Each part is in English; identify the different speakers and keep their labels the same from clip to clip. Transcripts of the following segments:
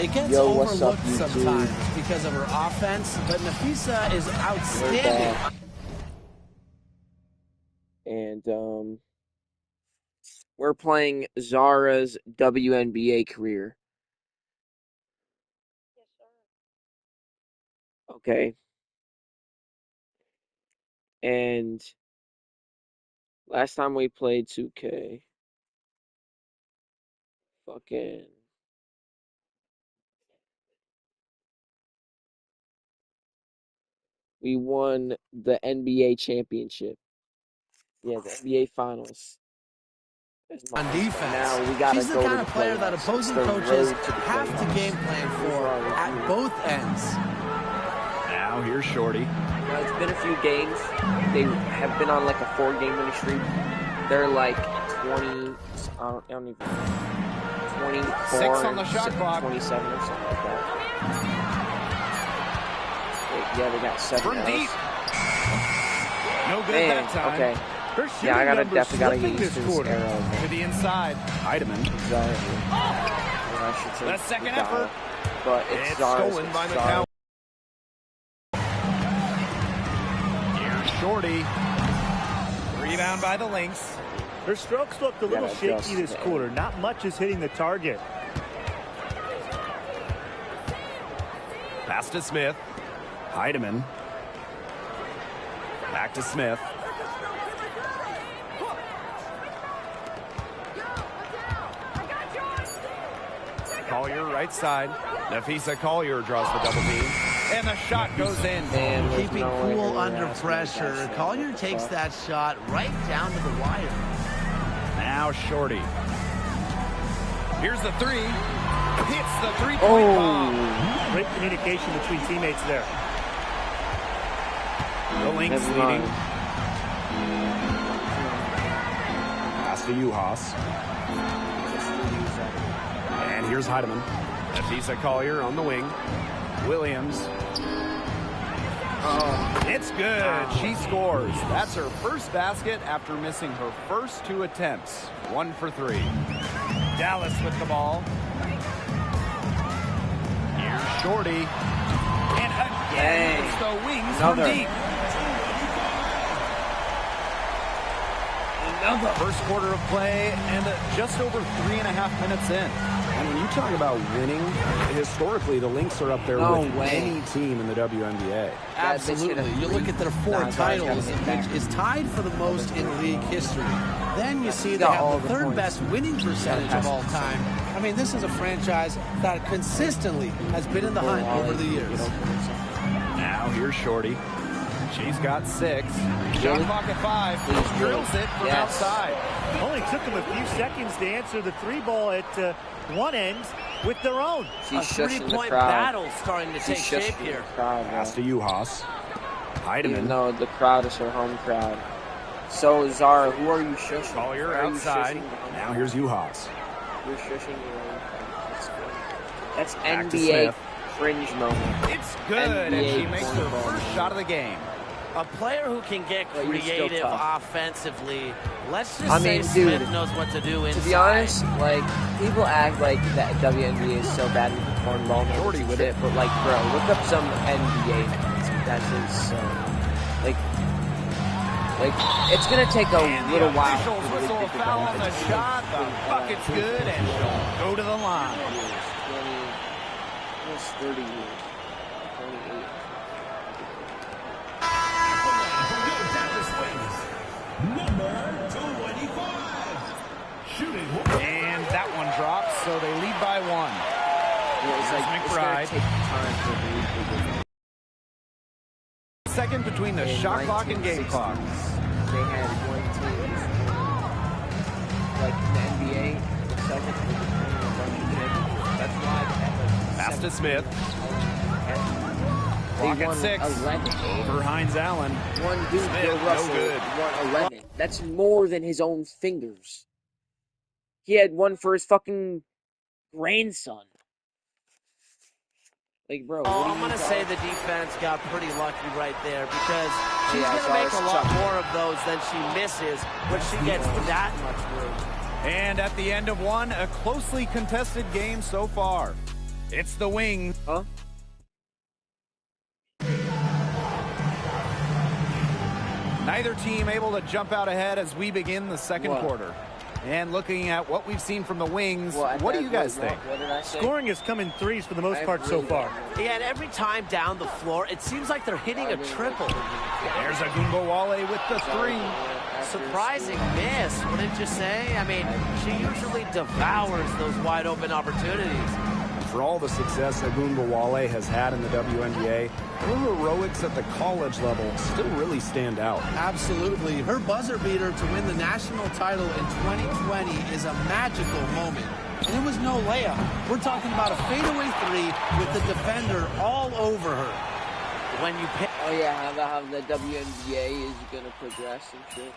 Speaker 1: It gets overlooked sometimes because of her offense, but Nafisa is outstanding.
Speaker 2: And we're playing Zara's WNBA career.
Speaker 3: Yes, sir.
Speaker 2: Okay. And last time we played 2K, fucking we won the NBA championship. Yeah, the NBA finals.
Speaker 1: On defense,
Speaker 2: now we gotta
Speaker 1: she's the
Speaker 2: go
Speaker 1: kind
Speaker 2: to
Speaker 1: of player that opposing coaches have to game plan for at both ends.
Speaker 4: Now here's Shorty.
Speaker 2: Now, it's been a few games. They have been on like a 4-game winning streak. They're like 20, I don't even know, 24,
Speaker 4: 6 on the shot clock.
Speaker 2: 27 or something like that. Yeah, they got 7
Speaker 4: From deep. No good
Speaker 2: Man,
Speaker 4: that time.
Speaker 2: okay. Yeah, I definitely gotta get used to this arrow.
Speaker 4: To the inside. Heidemann.
Speaker 2: Exactly. I should say
Speaker 4: the second effort.
Speaker 2: But it's
Speaker 4: stolen by McCown. Here's Shorty. Rebound by the Lynx.
Speaker 5: Her strokes looked a little shaky this quarter. Not much is hitting the target.
Speaker 4: Pass to Smith. Heidemann. Back to Smith. Collier right side. Nafisa Collier draws the double team. And the shot goes in.
Speaker 1: And keeping cool under pressure. Collier takes that shot right down to the wire.
Speaker 4: Now Shorty. Here's the three. Hits the three-point bomb.
Speaker 5: Great communication between teammates there.
Speaker 4: The Lynx leading. Pass to Uhas. And here's Heidemann. Nafisa Collier on the wing. Williams. Oh, it's good. She scores. That's her first basket after missing her first 2 attempts. 1 for 3. Dallas with the ball. Here's Shorty. And again, it's the wings from deep. Another first quarter of play and just over 3.5 minutes in. And when you talk about winning, historically, the Lynx are up there with any team in the WNBA.
Speaker 1: Absolutely. You look at their 4 titles, which is tied for the most in league history. Then you see they have the 3rd best winning percentage of all time. I mean, this is a franchise that consistently has been in the hunt over the years.
Speaker 4: Now here's Shorty. She's got 6. Shot clock at 5. Drills it from outside.
Speaker 5: Only took them a few seconds to answer the 3-ball at one end with their own.
Speaker 1: A 3-point battle starting to take shape here.
Speaker 4: Pass to Uhas. Heidemann.
Speaker 2: No, the crowd is her home crowd. So, Zara, who are you shushing?
Speaker 4: Collier outside. Now here's Uhas.
Speaker 2: You're shushing your own crowd. That's NBA fringe moment.
Speaker 4: It's good, and she makes her first shot of the game.
Speaker 1: A player who can get creative offensively. Let's just say Smith knows what to do inside.
Speaker 2: To be honest, like, people act like that WNBA is so bad with the cornball Shorty with it, but like, bro, look up some NBA fans. That is so, like, it's gonna take a little while.
Speaker 4: Whistle a foul on the shot. The bucket's good, and she'll go to the line.
Speaker 2: 30 years. 28.
Speaker 4: And that one drops, so they lead by 1.
Speaker 2: McBride.
Speaker 4: Second between the shot clock and game clock.
Speaker 2: They had one team, like in the NBA, the second between a bunch of champions. That's why they had like
Speaker 4: pass to Smith.
Speaker 2: They
Speaker 4: won 6 over Hines Allen.
Speaker 2: One dude, Bill Russell, won 11. That's more than his own fingers. He had one for his fucking grandson. Like, bro.
Speaker 1: I'm going to say the defense got pretty lucky right there because she's going to make a lot more of those than she misses when she gets that much room.
Speaker 4: And at the end of 1, a closely contested game so far. It's the wing.
Speaker 2: Huh?
Speaker 4: Neither team able to jump out ahead as we begin the second quarter. And looking at what we've seen from the wings, what do you guys think?
Speaker 2: What did I say?
Speaker 5: Scoring has come in threes for the most part so far.
Speaker 1: Yeah, and every time down the floor, it seems like they're hitting a triple.
Speaker 4: There's Agumbawale with the three.
Speaker 1: Surprising miss, wouldn't you say? I mean, she usually devours those wide open opportunities.
Speaker 4: For all the success Agumbawale has had in the WNBA, her heroics at the college level still really stand out.
Speaker 1: Absolutely. Her buzzer beater to win the national title in 2020 is a magical moment. And it was no layup. We're talking about a fadeaway three with the defender all over her. When you pick...
Speaker 2: Oh, yeah, how the WNBA is going to progress and shit.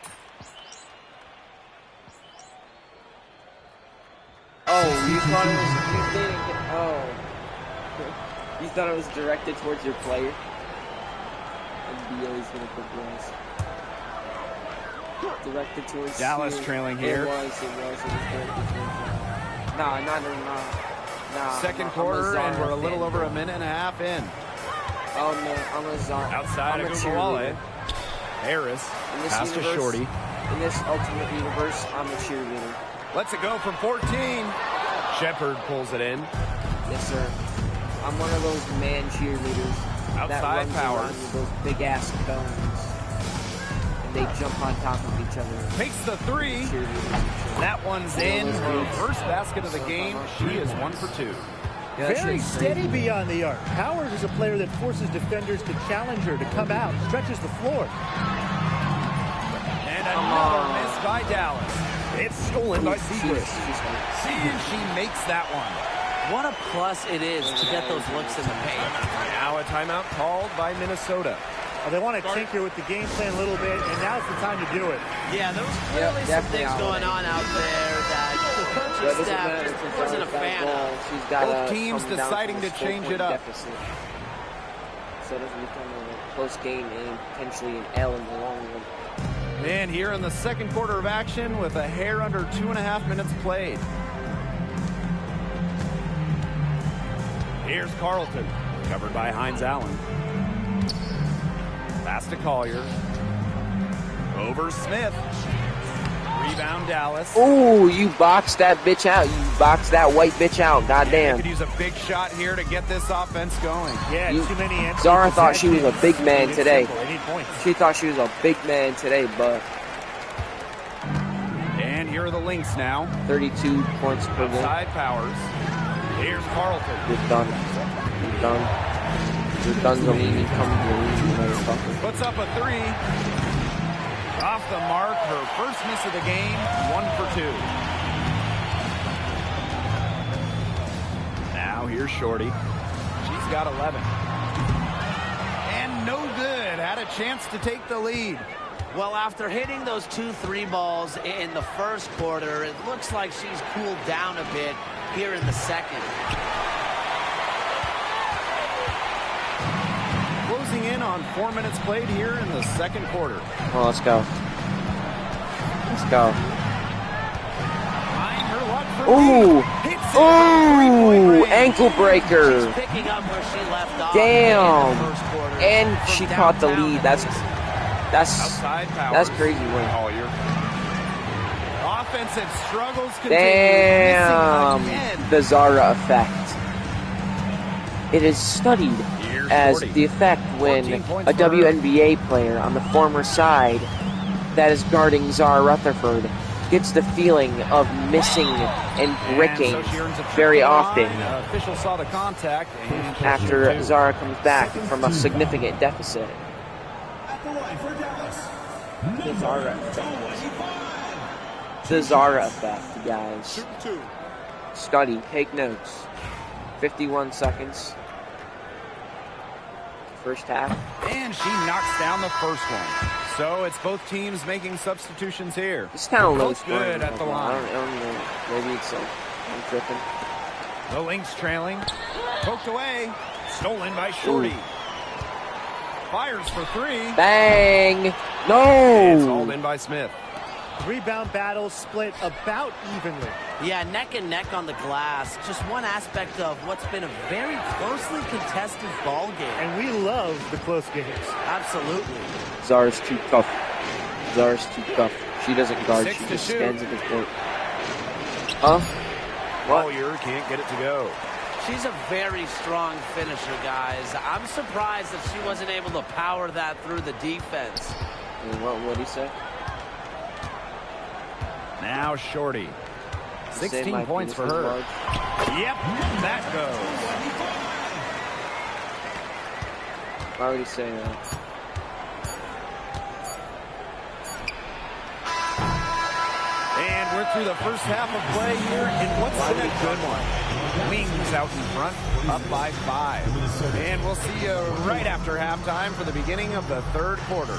Speaker 2: Oh, you thought it was... You thought it was directed towards your player? NBA is going to progress. Directed towards
Speaker 4: Dallas trailing here.
Speaker 2: It was directed towards Nah.
Speaker 4: Second quarter, and we're a little over a minute and a half in.
Speaker 2: Oh, no, I'm a Zara.
Speaker 4: Outside Agumbawale. Harris, pass to Shorty.
Speaker 2: In this ultimate universe, I'm a cheerleader.
Speaker 4: Lets it go from 14. Shepard pulls it in.
Speaker 2: Yes, sir. I'm one of those man cheerleaders that runs around with those big ass cones, and they jump on top of each other.
Speaker 4: Makes the three. That one's in. Her first basket of the game. She is 1 for 2.
Speaker 5: Yeah, very steady beyond the arc. Powers is a player that forces defenders to challenge her, to come out, stretches the floor.
Speaker 4: And another miss by Dallas. It's stolen by Segrist. And she makes that one.
Speaker 1: What a plus it is to get those looks in the paint.
Speaker 4: Now a timeout called by Minnesota.
Speaker 5: Well, they want to tinker with the game plan a little bit, and now's the time to do it.
Speaker 1: Yeah, there was clearly some things going on out there that the coaching staff just wasn't a fan of.
Speaker 4: Both teams deciding to change it up.
Speaker 2: So it doesn't become a close game and potentially an L in the long run.
Speaker 4: And here in the second quarter of action with a hair under 2.5 minutes played. Here's Carlton, covered by Hines Allen. Pass to Collier. Over Smith. Rebound Dallas.
Speaker 2: Ooh, you boxed that bitch out. You boxed that white bitch out. Goddamn.
Speaker 4: Could use a big shot here to get this offense going.
Speaker 5: Yeah, too many answers.
Speaker 2: Zara thought she was a big man today.
Speaker 5: Simple.
Speaker 2: She thought she was a big man today, but...
Speaker 4: And here are the Lynx now.
Speaker 2: 32 points per game.
Speaker 4: Outside Powers. Here's Carlton.
Speaker 2: You're done. You're done. You're done, Zolini. Come here, motherfucker.
Speaker 4: Puts up a three. Off the mark, her first miss of the game, 1 for 2. Now here's Shorty. She's got 11. And no good. Had a chance to take the lead.
Speaker 1: Well, after hitting those 2 3 balls in the first quarter, it looks like she's cooled down a bit here in the second.
Speaker 4: Closing in on 4 minutes played here in the second quarter.
Speaker 2: Well, let's go. Let's go. Ooh! Ooh! Ankle breaker.
Speaker 1: She's picking up where she left off.
Speaker 2: Damn!
Speaker 1: In the first quarter.
Speaker 2: And she caught the lead. That's crazy win.
Speaker 4: Offensive struggles continue.
Speaker 2: Damn! The Zara effect. It is studied as the effect when a WNBA player on the former side that is guarding Zara Rutherford gets the feeling of missing and bricking very often after Zara comes back from a significant deficit. The Zara effect. The Zara effect, guys. Study, take notes. 51 seconds. First half.
Speaker 4: And she knocks down the first one. So it's both teams making substitutions here.
Speaker 2: It's kind of low
Speaker 4: both good at the line.
Speaker 2: I don't know. Maybe it's I'm tripping.
Speaker 4: The Lynx trailing. Poked away. Stolen by Shorty.
Speaker 2: Ooh.
Speaker 4: Fires for 3.
Speaker 2: Bang!
Speaker 4: It's
Speaker 2: No!
Speaker 4: hauled in by Smith.
Speaker 5: Rebound battles split about evenly.
Speaker 1: Yeah, neck and neck on the glass. Just one aspect of what's been a very closely contested ball game.
Speaker 5: And we love the close games.
Speaker 1: Absolutely.
Speaker 2: Zara's too tough. Zara's too tough. She doesn't guard. She just stands at the court. Huh? What?
Speaker 4: Collier can't get it to go.
Speaker 1: She's a very strong finisher, guys. I'm surprised that she wasn't able to power that through the defense.
Speaker 2: What did he say?
Speaker 4: Now Shorty. 16 points for her. Yep, that goes.
Speaker 2: Why would he say that?
Speaker 4: And we're through the first half of play here in what's been a good one. Wings out in front, up by 5. And we'll see you right after halftime for the beginning of the third quarter.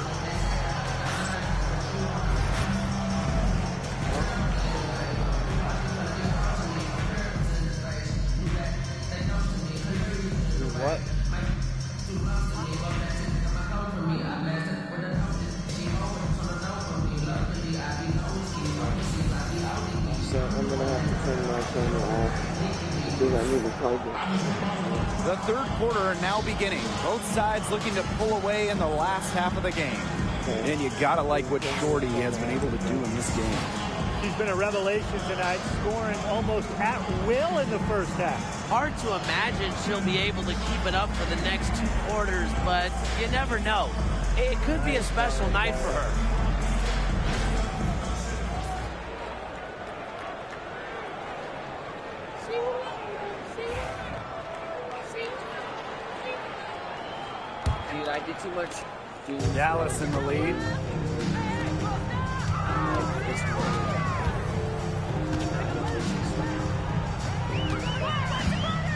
Speaker 2: What? So I'm gonna have to turn my camera off because I need to plug it.
Speaker 4: The third quarter now beginning. Both sides looking to pull away in the last half of the game. Okay. And you gotta like what Shorty has been able to do in this game.
Speaker 5: She's been a revelation tonight, scoring almost at will in the first half.
Speaker 1: Hard to imagine she'll be able to keep it up for the next 2 quarters, but you never know. It could be a special night for her.
Speaker 2: Dude, I did too much.
Speaker 4: Dallas in the lead.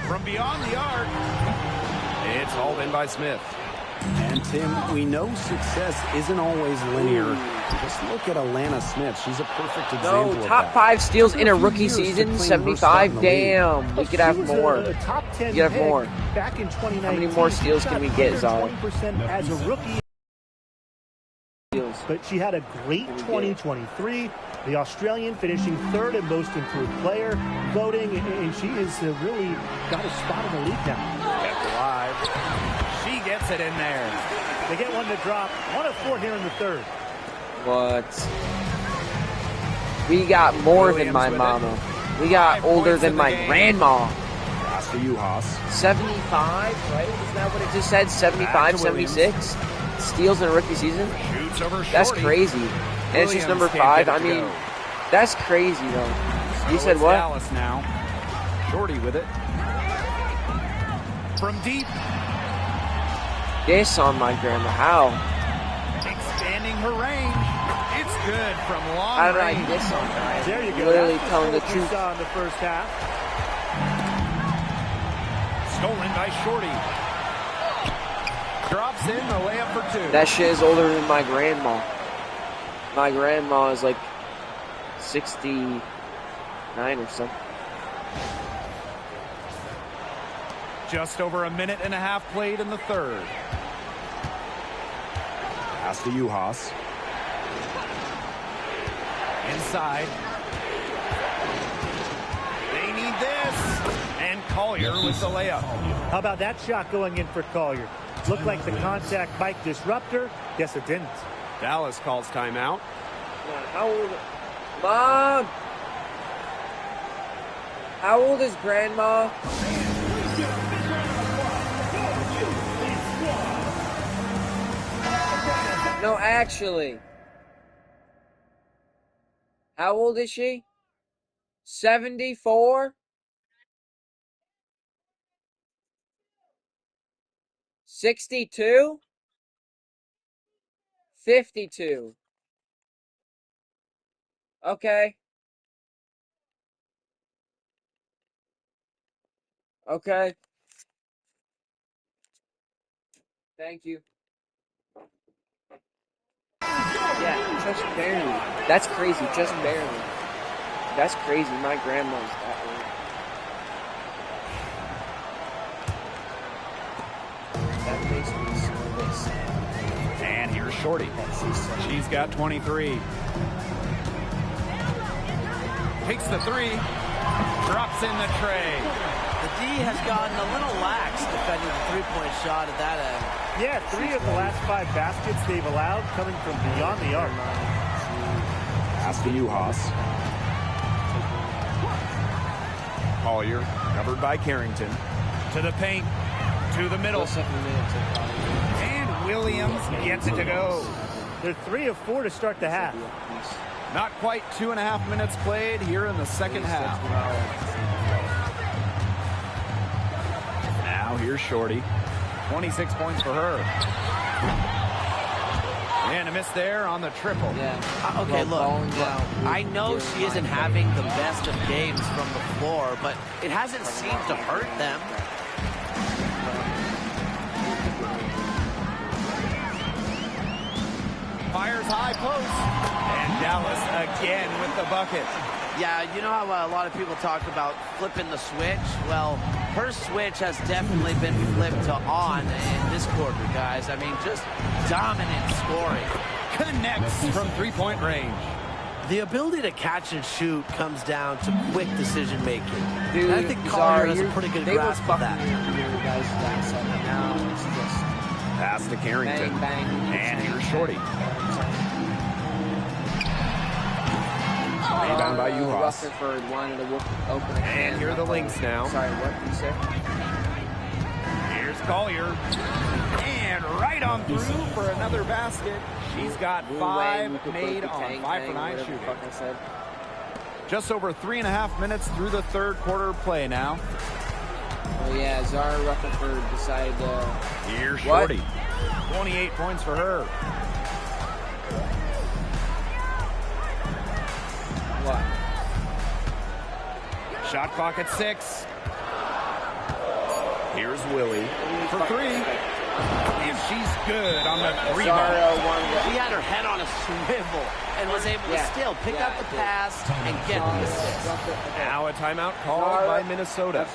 Speaker 4: From beyond the arc, it's hauled in by Smith. And Tim, we know success isn't always linear. Just look at Alana Smith. She's a perfect example of that.
Speaker 2: Top 5 steals in a rookie season, 75. Damn, we could have more.
Speaker 5: Top 10
Speaker 2: we could have more.
Speaker 5: Back in 2019.
Speaker 2: How many more steals can we get, Zara?
Speaker 5: 20% as a rookie. But she had a great 2023. The Australian finishing 3rd in most improved player voting, and she has really got a spot in the league now.
Speaker 4: Kept alive. She gets it in there.
Speaker 5: They get one to drop. 1 of 4 here in the third.
Speaker 2: What? We got more than my mama. We got older than my grandma.
Speaker 4: Pass to you, Haas.
Speaker 2: 75, right? Isn't that what it just said? 75, 76? Steals in a rookie season?
Speaker 4: Shoots over
Speaker 2: That's crazy. And it's just number 5. I mean, that's crazy, though. You said what?
Speaker 4: Dallas now. Shorty with it. From deep.
Speaker 2: This on my grandma. How?
Speaker 4: Expanding her range. It's good from long
Speaker 2: How did I
Speaker 4: range.
Speaker 2: diss on her?
Speaker 5: There you go.
Speaker 2: Literally telling the
Speaker 5: What we
Speaker 2: truth.
Speaker 5: saw in the first half.
Speaker 4: Stolen by Shorty. Drops in the layup for 2.
Speaker 2: That shit is older than my grandma. My grandma is like 69 or something.
Speaker 4: Just over a minute and a half played in the third. Pass to you, Haas. Inside. They need this. And Collier with the layup.
Speaker 5: How about that shot going in for Collier? Looked like the contact might disrupt her. Guess it didn't.
Speaker 4: Dallas calls timeout.
Speaker 2: How old? Mom! How old is grandma? No, actually. How old is she? 74? 62? 52. Okay. Okay. Thank you. Yeah, just barely. That's crazy, just barely. That's crazy. My grandma's that old. That makes me so sad.
Speaker 4: And here's Shorty. She's got 23. takes the three, drops in the tray.
Speaker 1: The D has gotten a little lax defending the three-point shot at that end.
Speaker 5: Yeah, 3 of the last 5 baskets they've allowed coming from beyond the arc.
Speaker 4: Pass to Uhas. Collier, covered by Carrington. To the paint, to the middle. And Williams gets it to go.
Speaker 5: They're 3 of 4 to start the half.
Speaker 4: Not quite 2.5 minutes played here in the second half. Now here's Shorty. 26 points for her. And a miss there on the triple.
Speaker 1: Yeah. Okay, look, I know she isn't having the best of games from the floor, but it hasn't seemed to hurt them.
Speaker 4: Fires high post. And Dallas again with the bucket.
Speaker 1: Yeah, you know how a lot of people talk about flipping the switch? Well, her switch has definitely been flipped to on in this quarter, guys. I mean, just dominant scoring.
Speaker 4: Connects from three-point range.
Speaker 1: The ability to catch and shoot comes down to quick decision-making.
Speaker 2: Dude,
Speaker 1: and I think Collier has a pretty good grasp of that.
Speaker 2: Now it's just
Speaker 4: pass to Carrington.
Speaker 2: Bang, bang.
Speaker 4: And here's Shorty. Rebound by Uhas.
Speaker 2: Rutherford wanted to open a
Speaker 4: and here are the Lynx now.
Speaker 2: Sorry, what did you say?
Speaker 4: Here's Collier. And right on through for another basket. She's got 5 made on 5 for 9 shooting. Just over 3.5 minutes through the third quarter play now.
Speaker 2: Oh yeah, Zara Rutherford decided to...
Speaker 4: Here's Shorty. 28 points for her.
Speaker 2: What?
Speaker 4: Shot clock at 6. Here's Willie for 3. And she's good on the rebound.
Speaker 1: She had her head on a swivel and was able to still pick up the pass and get the assist.
Speaker 4: Now a timeout called by Minnesota.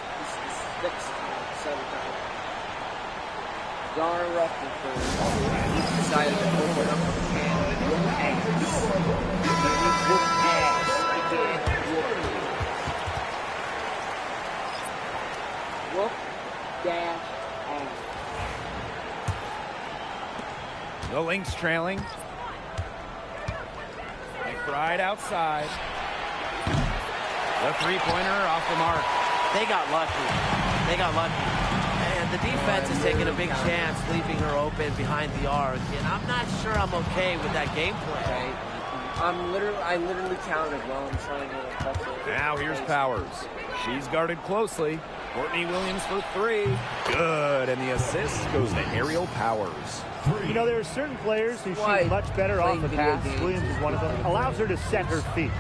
Speaker 2: Zara Rutherford decided to open up her hand and whoop ass. Whoop ass. Whoop dash ass.
Speaker 4: The Lynx trailing. McBride outside. The three-pointer off the mark.
Speaker 1: They got lucky. And the defense is taking a big chance, leaving her open behind the arc. And I'm not sure I'm okay with that gameplay.
Speaker 2: I literally counted while I'm trying to touch it.
Speaker 4: Now here's Powers. She's guarded closely. Courtney Williams for 3. Good. And the assist goes to Ariel Powers.
Speaker 5: You know, there are certain players who shoot much better off the pass. Williams is one of them. Allows her to set her feet.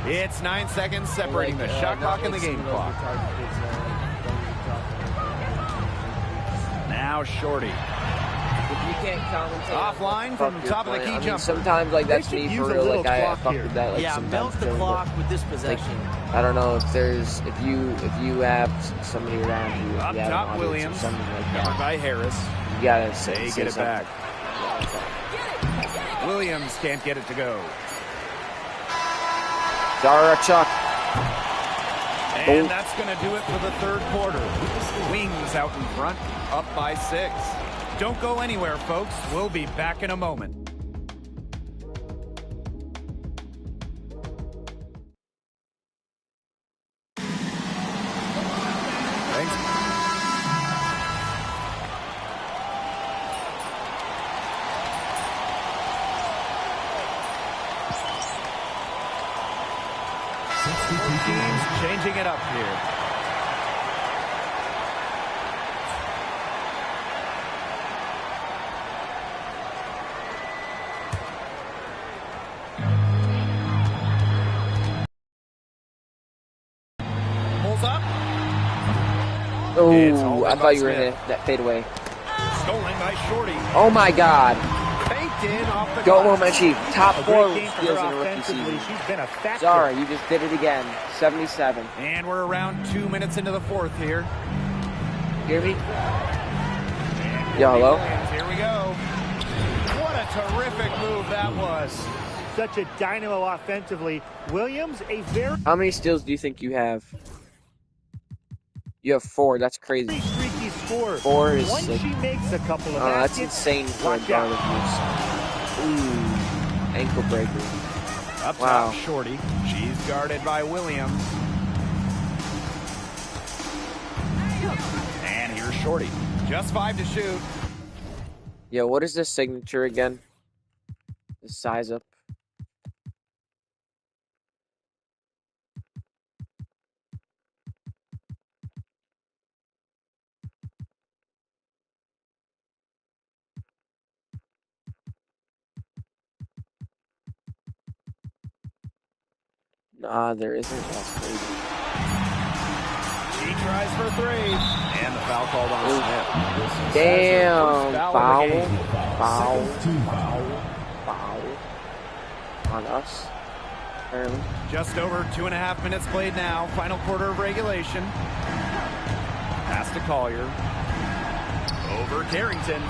Speaker 4: It's 9 seconds separating the shot clock and the game clock. Now Shorty.
Speaker 2: You can't commentate.
Speaker 4: Offline from the top of the key jumper.
Speaker 2: Sometimes, like, that's me for real. Like, I fuck with that. Like,
Speaker 1: yeah, milk the clock with this possession.
Speaker 2: Like, I don't know if there's, if you have somebody around you.
Speaker 4: Up top, Williams. Like covered by Harris.
Speaker 2: You gotta
Speaker 4: say get it back. Williams can't get it to go.
Speaker 2: Zara Chuck.
Speaker 4: And that's going to do it for the third quarter. Wings out in front, up by 6. Don't go anywhere, folks. We'll be back in a moment. Thanks. Teams changing it up here.
Speaker 2: Oh, I thought you were in that fadeaway.
Speaker 4: Stolen by Shorty.
Speaker 2: Oh my God.
Speaker 4: Banked in off the
Speaker 2: Go
Speaker 4: glass.
Speaker 2: home, Chief. Top 4
Speaker 5: Game for
Speaker 2: steals
Speaker 5: her
Speaker 2: in a rookie
Speaker 5: offensively.
Speaker 2: season.
Speaker 5: She's been a factor.
Speaker 2: Zara, you just did it again. 77.
Speaker 4: And we're around 2 minutes into the fourth here.
Speaker 2: Hear me? Yo, hello?
Speaker 4: Here we go. What a terrific move that was.
Speaker 5: such a dynamo offensively. Williams, a very
Speaker 2: How many steals do you think you have? You have 4. That's crazy.
Speaker 5: streaky scorer.
Speaker 2: 4 is
Speaker 5: Once
Speaker 2: sick.
Speaker 5: she makes a couple of
Speaker 2: That's
Speaker 5: baskets,
Speaker 2: insane for a
Speaker 5: watch
Speaker 2: guard
Speaker 5: out.
Speaker 2: of yours. Ooh, ankle breaker.
Speaker 4: Up
Speaker 2: Wow.
Speaker 4: top, Shorty. She's guarded by Williams. And here's Shorty. Just 5 to shoot.
Speaker 2: Yeah, what is this signature again? The size up. Nah, there isn't. That's crazy.
Speaker 4: She tries for 3. And the foul called on
Speaker 2: Ooh.
Speaker 4: Smith.
Speaker 2: Damn.
Speaker 4: Foul
Speaker 2: Foul.
Speaker 4: of the game.
Speaker 2: Foul. On us. Apparently.
Speaker 4: Just over 2.5 minutes played now. Final quarter of regulation. Pass to Collier. Over Carrington.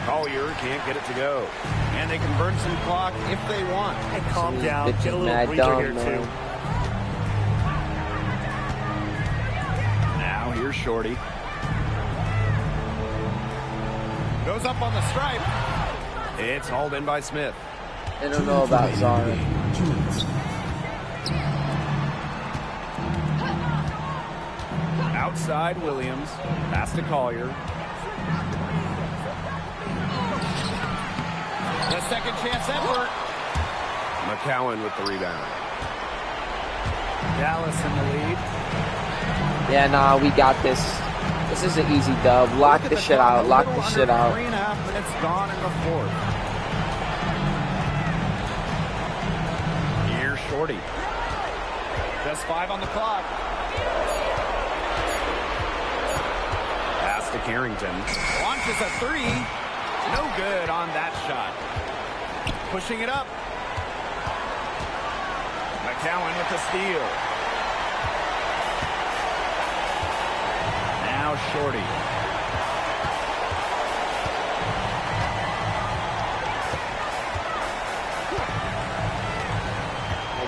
Speaker 4: Collier can't get it to go. And they can burn some clock if they want.
Speaker 5: And calm down.
Speaker 2: Bitch
Speaker 5: Get a
Speaker 2: is
Speaker 5: little
Speaker 2: mad
Speaker 5: breather
Speaker 2: dumb,
Speaker 5: here,
Speaker 2: man.
Speaker 5: too.
Speaker 4: Now here's Shorty. Goes up on the stripe. It's hauled in by Smith.
Speaker 2: I don't know about Zara.
Speaker 4: Outside Williams. Pass to Collier. The second chance effort. McCowan with the rebound. Dallas in the lead.
Speaker 2: Yeah, nah, we got this. This is an easy dub. Lock
Speaker 4: Look at
Speaker 2: the shit
Speaker 4: clock,
Speaker 2: out.
Speaker 4: a
Speaker 2: Lock
Speaker 4: little
Speaker 2: the
Speaker 4: under
Speaker 2: shit out.
Speaker 4: 3.5 minutes gone in the fourth. Here's Shorty. Just 5 on the clock. Pass to Carrington. Launches a 3. No good on that shot. Pushing it up. McCowan with the steal. Now Shorty.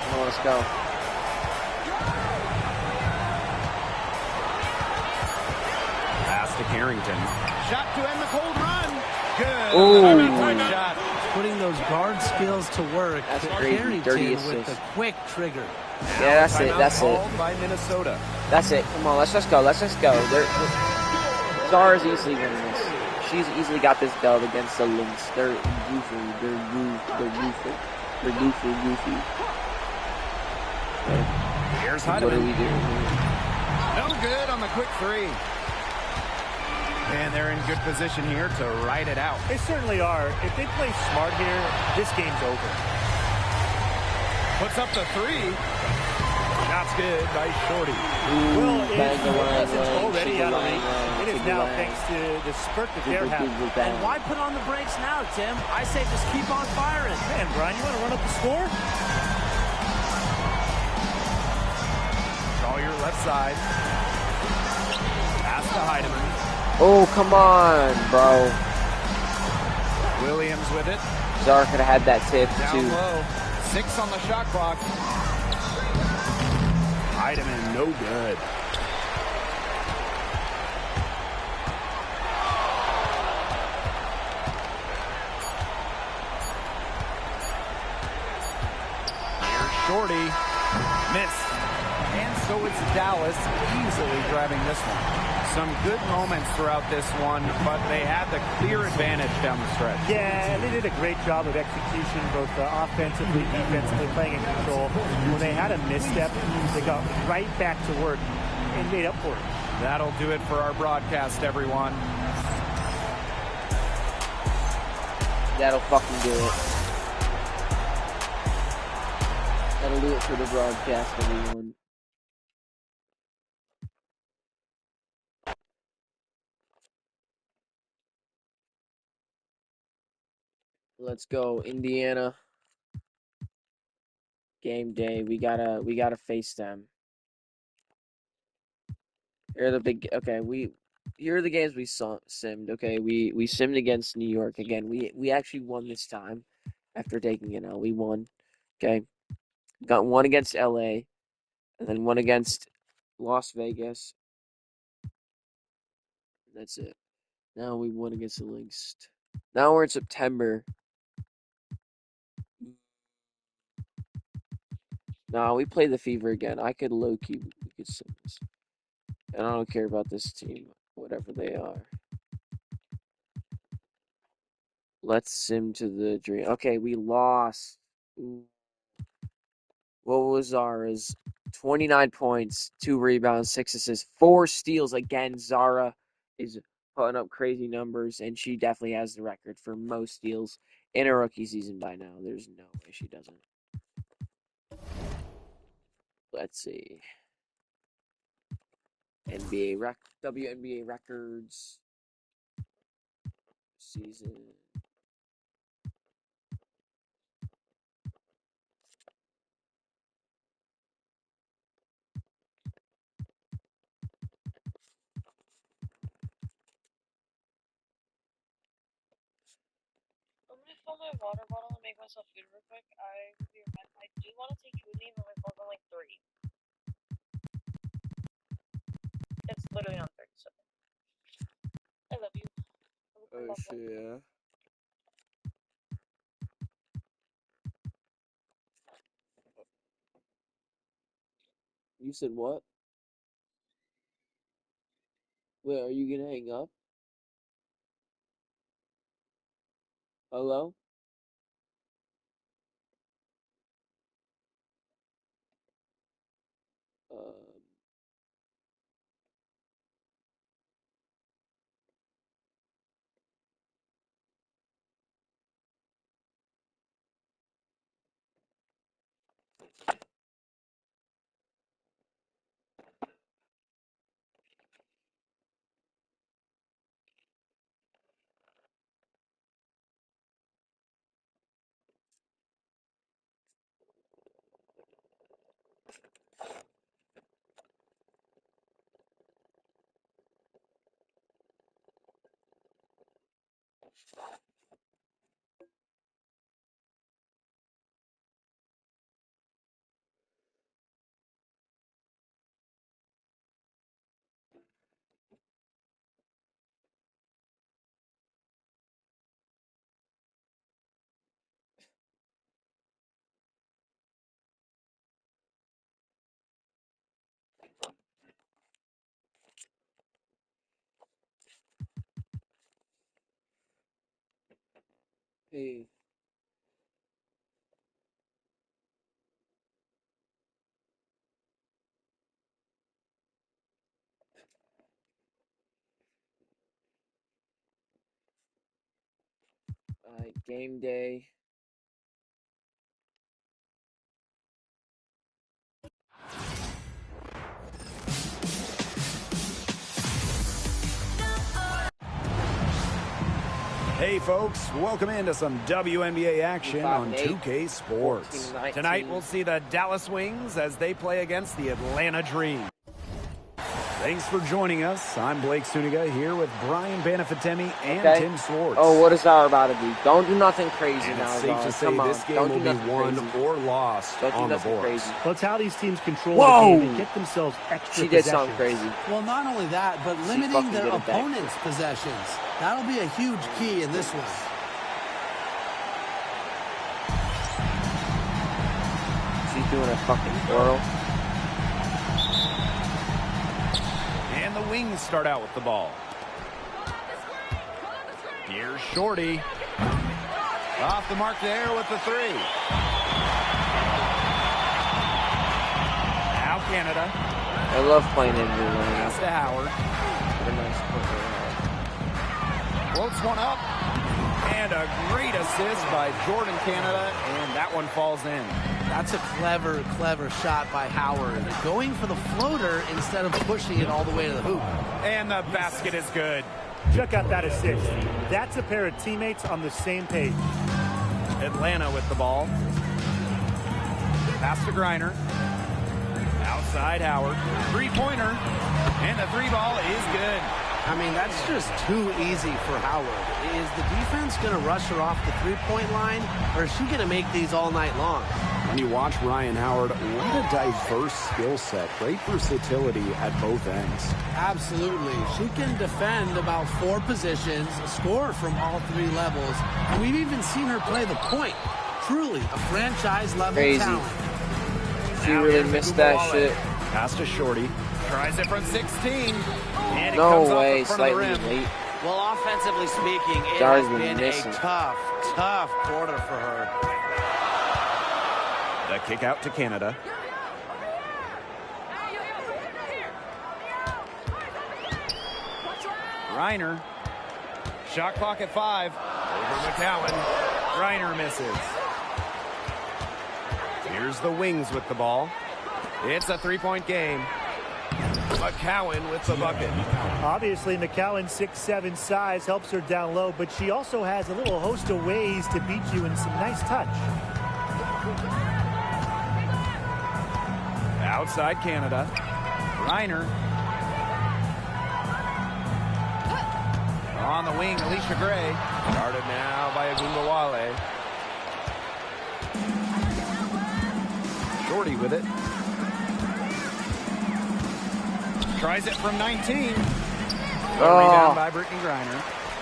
Speaker 2: Come on, let's go.
Speaker 4: Pass to Carrington. Shot to end the cold run. Good.
Speaker 2: Ooh.
Speaker 4: Shot.
Speaker 1: Putting those guard skills to work.
Speaker 2: That's crazy.
Speaker 1: Carrington
Speaker 2: Dirty
Speaker 1: with
Speaker 2: assist.
Speaker 1: the quick trigger.
Speaker 2: Yeah, that's it.
Speaker 4: Timeout
Speaker 2: That's it.
Speaker 4: called by Minnesota.
Speaker 2: That's it. Come on, let's just go. Let's just go. Zara's easily winning this. She's easily got this dub against the Lynx. They're goofy. They're goofy.
Speaker 4: Here's
Speaker 2: What are we
Speaker 4: Heidemann.
Speaker 2: doing here?
Speaker 4: No good on the quick 3. And they're in good position here to ride it out.
Speaker 5: They certainly are. If they play smart here, this game's over.
Speaker 4: Puts up the 3. Shot's good by Shorty.
Speaker 5: Well,
Speaker 2: bang the line,
Speaker 5: it's already
Speaker 2: shoot
Speaker 5: out
Speaker 2: the
Speaker 5: of
Speaker 2: line,
Speaker 5: reach. It is
Speaker 2: shoot the
Speaker 5: now
Speaker 2: line.
Speaker 5: thanks to the spurt that they're having.
Speaker 1: And why put on the brakes now, Tim? I say just keep on firing.
Speaker 5: Man, Brian, you want to run up the score?
Speaker 4: Collier left side. Pass to Heidemann.
Speaker 2: Oh, come on, bro.
Speaker 4: Williams with it.
Speaker 2: Zara could have had that tip,
Speaker 4: Down
Speaker 2: too.
Speaker 4: low. 6 on the shot clock. Heidemann, no good. Here's Shorty. Missed. And so it's Dallas easily grabbing this one. Some good moments throughout this one, but they had the clear advantage down the stretch.
Speaker 5: Yeah, they did a great job of execution, both offensively, defensively, playing in control. When they had a misstep, they got right back to work and made up for it.
Speaker 4: That'll do it for our broadcast, everyone.
Speaker 2: That'll fucking do it. That'll do it for the broadcast, everyone. Let's go, Indiana. Game day. We gotta face them. Here are the big. Okay, here are the games we simmed. Okay, we simmed against New York again. We actually won this time after taking an L. We won. Okay. Got one against LA, and then one against Las Vegas. That's it. Now we won against the Lynx. Now we're in September. No, we play the Fever again. I could low-key, we could sim this. And I don't care about this team, whatever they are. Let's sim to the dream. Okay, we lost. Ooh. What was Zara's? 29 points, 2 rebounds, 6 assists, 4 steals. Again, Zara is putting up crazy numbers, and she definitely has the record for most steals in a rookie season by now. There's no way she doesn't. Let's see. WNBA records season.
Speaker 3: I'm gonna fill my water bottle and make myself food real quick. I will be right back. I do want to take you with me, but my phone's on like 3. It's literally on 30, so I love you.
Speaker 2: Oh shit, yeah. You said what? Wait, are you gonna hang up? Hello? Um, hey. Game day.
Speaker 4: Hey folks, welcome into some WNBA action on
Speaker 2: 5-8,
Speaker 4: 2K Sports.
Speaker 2: 14-19.
Speaker 4: Tonight we'll see the Dallas Wings as they play against the Atlanta Dream. Thanks for joining us. I'm Blake Suniga here with Brian Banafitemi and Tim Swartz.
Speaker 2: Oh, what is Zara about to do? Don't do nothing crazy
Speaker 4: And
Speaker 2: now,
Speaker 4: it's safe to say
Speaker 2: Come
Speaker 4: this
Speaker 2: on.
Speaker 4: game
Speaker 2: Don't
Speaker 4: will
Speaker 2: do
Speaker 4: be
Speaker 2: nothing
Speaker 4: won
Speaker 2: crazy.
Speaker 4: or lost
Speaker 2: Don't do
Speaker 4: on the
Speaker 2: nothing
Speaker 4: boards.
Speaker 2: crazy.
Speaker 5: Well, it's how these teams control
Speaker 2: Whoa!
Speaker 5: the game and get themselves extra
Speaker 2: She did
Speaker 5: possessions.
Speaker 2: something crazy.
Speaker 1: Well, not only that, but limiting
Speaker 2: fucking
Speaker 1: their
Speaker 2: good at that.
Speaker 1: opponent's possessions. That'll be a huge key in this one.
Speaker 2: She's doing a fucking twirl.
Speaker 4: And the Wings start out with the ball. Here's Shorty. Off the mark there with the 3. Now Canada.
Speaker 2: I love playing in Atlanta.
Speaker 4: Pass to Howard.
Speaker 2: What a nice player.
Speaker 4: Floats one up. And a great assist by Jordan Canada. And that one falls in.
Speaker 1: That's a clever, clever shot by Howard. Going for the floater instead of pushing it all the way to the hoop.
Speaker 4: And the basket is good.
Speaker 5: Check out that assist. That's a pair of teammates on the same page.
Speaker 4: Atlanta with the ball. Pass to Griner. Outside Howard. 3-pointer. And the 3-ball is good.
Speaker 1: I mean, that's just too easy for Howard. Is the defense going to rush her off the three-point line, or is she going to make these all night long?
Speaker 6: When you watch Ryan Howard, what a diverse skill set. Great versatility at both ends.
Speaker 1: Absolutely. She can defend about 4 positions, score from all 3 levels, and we've even seen her play the point. Truly a franchise-level talent.
Speaker 2: She really missed that shit.
Speaker 4: Pass to Shorty. Tries it from 16. And it
Speaker 2: No
Speaker 4: comes
Speaker 2: way,
Speaker 4: off the front of the
Speaker 2: slightly
Speaker 4: rim.
Speaker 2: late.
Speaker 1: Well, offensively speaking, it
Speaker 2: Zara's
Speaker 1: has been
Speaker 2: missing.
Speaker 1: a tough quarter for her.
Speaker 4: The kick out to Canada. Reiner. Shot clock at 5. Over McCowan. Reiner misses. Here's the Wings with the ball. It's a 3-point game. McCowan with the bucket.
Speaker 5: Obviously, McCowan's 6'7" size helps her down low, but she also has a little host of ways to beat you in some nice touch.
Speaker 4: Outside Canada. Reiner. On the wing, Alicia Gray. Guarded now by Agumbawale. Shorty with it. Tries it from 19. Rebound by Brittany Griner.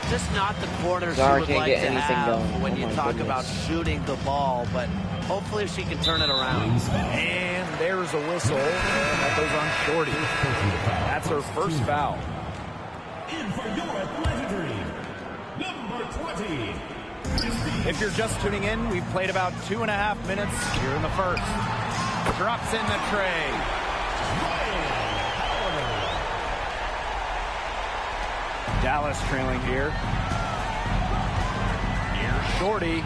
Speaker 1: Just not the quarter she
Speaker 2: Zara
Speaker 1: would
Speaker 2: can't
Speaker 1: like
Speaker 2: get
Speaker 1: to
Speaker 2: anything
Speaker 1: have
Speaker 2: going.
Speaker 1: when
Speaker 2: Oh
Speaker 1: you
Speaker 2: my
Speaker 1: talk
Speaker 2: goodness.
Speaker 1: about shooting the ball, but hopefully she can turn it around.
Speaker 4: And there's a whistle. And that goes on Shorty. That's her first foul.
Speaker 7: In for your Atlanta Dream, number 20.
Speaker 4: If you're just tuning in, we've played about 2.5 minutes here in the first. Drops in the tray. Dallas trailing here. Here's Shorty.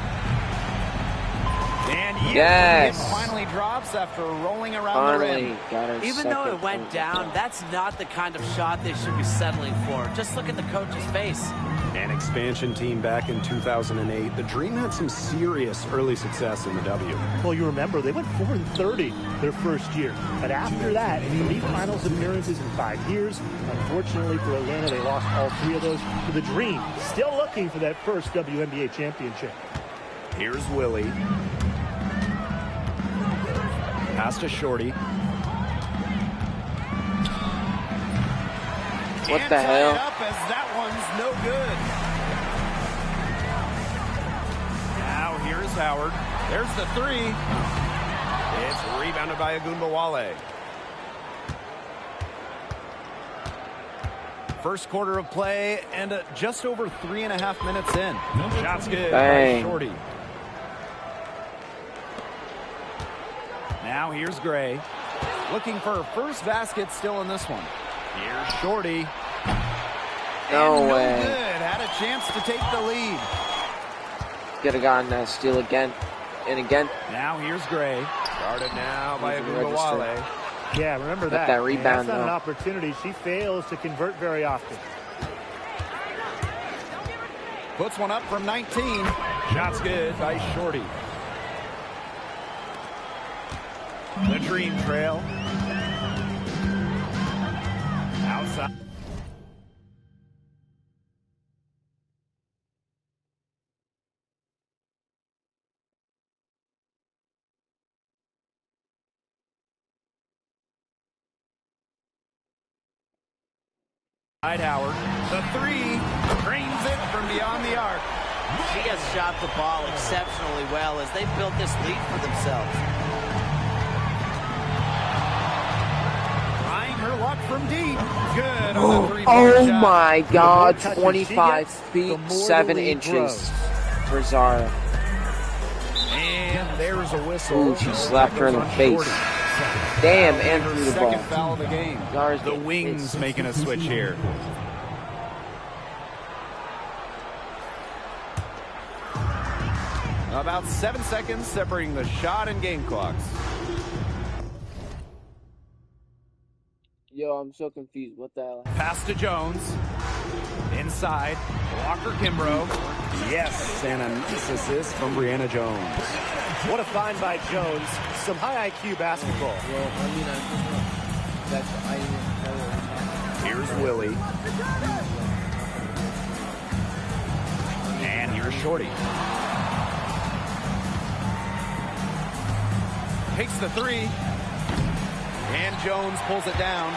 Speaker 4: And
Speaker 2: Yes.
Speaker 4: it finally drops after rolling around the rim.
Speaker 2: Got her
Speaker 1: Even though
Speaker 2: second
Speaker 1: it went
Speaker 2: point.
Speaker 1: down, that's not the kind of shot they should be settling for. Just look at the coach's face.
Speaker 6: An expansion team back in 2008. The Dream had some serious early success in the W.
Speaker 5: Well, you remember, they went 4-30 their first year. But after that, 3 finals appearances in 5 years. Unfortunately for Atlanta, they lost all 3 of those to the Dream. Still looking for that first WNBA championship.
Speaker 4: Here's Willie. Pass to Shorty.
Speaker 2: What
Speaker 4: Can't
Speaker 2: the
Speaker 4: tie
Speaker 2: hell?
Speaker 4: it up as that one's no good. Now here's Howard. There's the 3. It's rebounded by Agumbawale. First quarter of play and just over 3.5 minutes in. Shots good by Shorty. Now here's Gray. Looking for her first basket still in this one. Here's Shorty.
Speaker 2: No
Speaker 4: and
Speaker 2: way.
Speaker 4: No good. Had a chance to take the lead.
Speaker 2: Could have gotten that steal again and again.
Speaker 4: Now here's Gray. Guarded now by Agumbawale.
Speaker 5: Yeah, remember
Speaker 2: Got
Speaker 5: that.
Speaker 2: that rebound,
Speaker 5: That's not an
Speaker 2: though.
Speaker 5: opportunity. She fails to convert very often.
Speaker 4: Puts one up from 19. Shots good by Shorty. The Dream trail. Outside. Howard. The 3 drains it from beyond the arc.
Speaker 1: She has shot the ball exceptionally well as they built this lead for themselves.
Speaker 4: Trying her luck from deep. Good on the 3-point
Speaker 2: Oh
Speaker 4: shot.
Speaker 2: my God,
Speaker 5: touches
Speaker 2: 25
Speaker 5: she gets,
Speaker 2: feet,
Speaker 5: the more the
Speaker 2: 7
Speaker 5: lead
Speaker 2: inches
Speaker 5: grows.
Speaker 2: for Zara.
Speaker 4: And there's a whistle.
Speaker 2: Ooh, she slapped her in the face. Damn, and threw the
Speaker 4: Second
Speaker 2: ball.
Speaker 4: foul of the game.
Speaker 2: Zara's
Speaker 4: The
Speaker 2: getting
Speaker 4: Wings
Speaker 2: pissed.
Speaker 4: making a switch here. About 7 seconds separating the shot and game clocks.
Speaker 2: Yo, I'm so confused. What the hell?
Speaker 4: Pass to Jones. Inside. Walker Kimbrough.
Speaker 6: Yes, and a nice assist from Brianna Jones.
Speaker 5: What a find by Jones. Some high IQ basketball.
Speaker 2: Well, I mean, I didn't know what was happening.
Speaker 4: Here's Willie. And here's Shorty. Takes the three. And Jones pulls it down.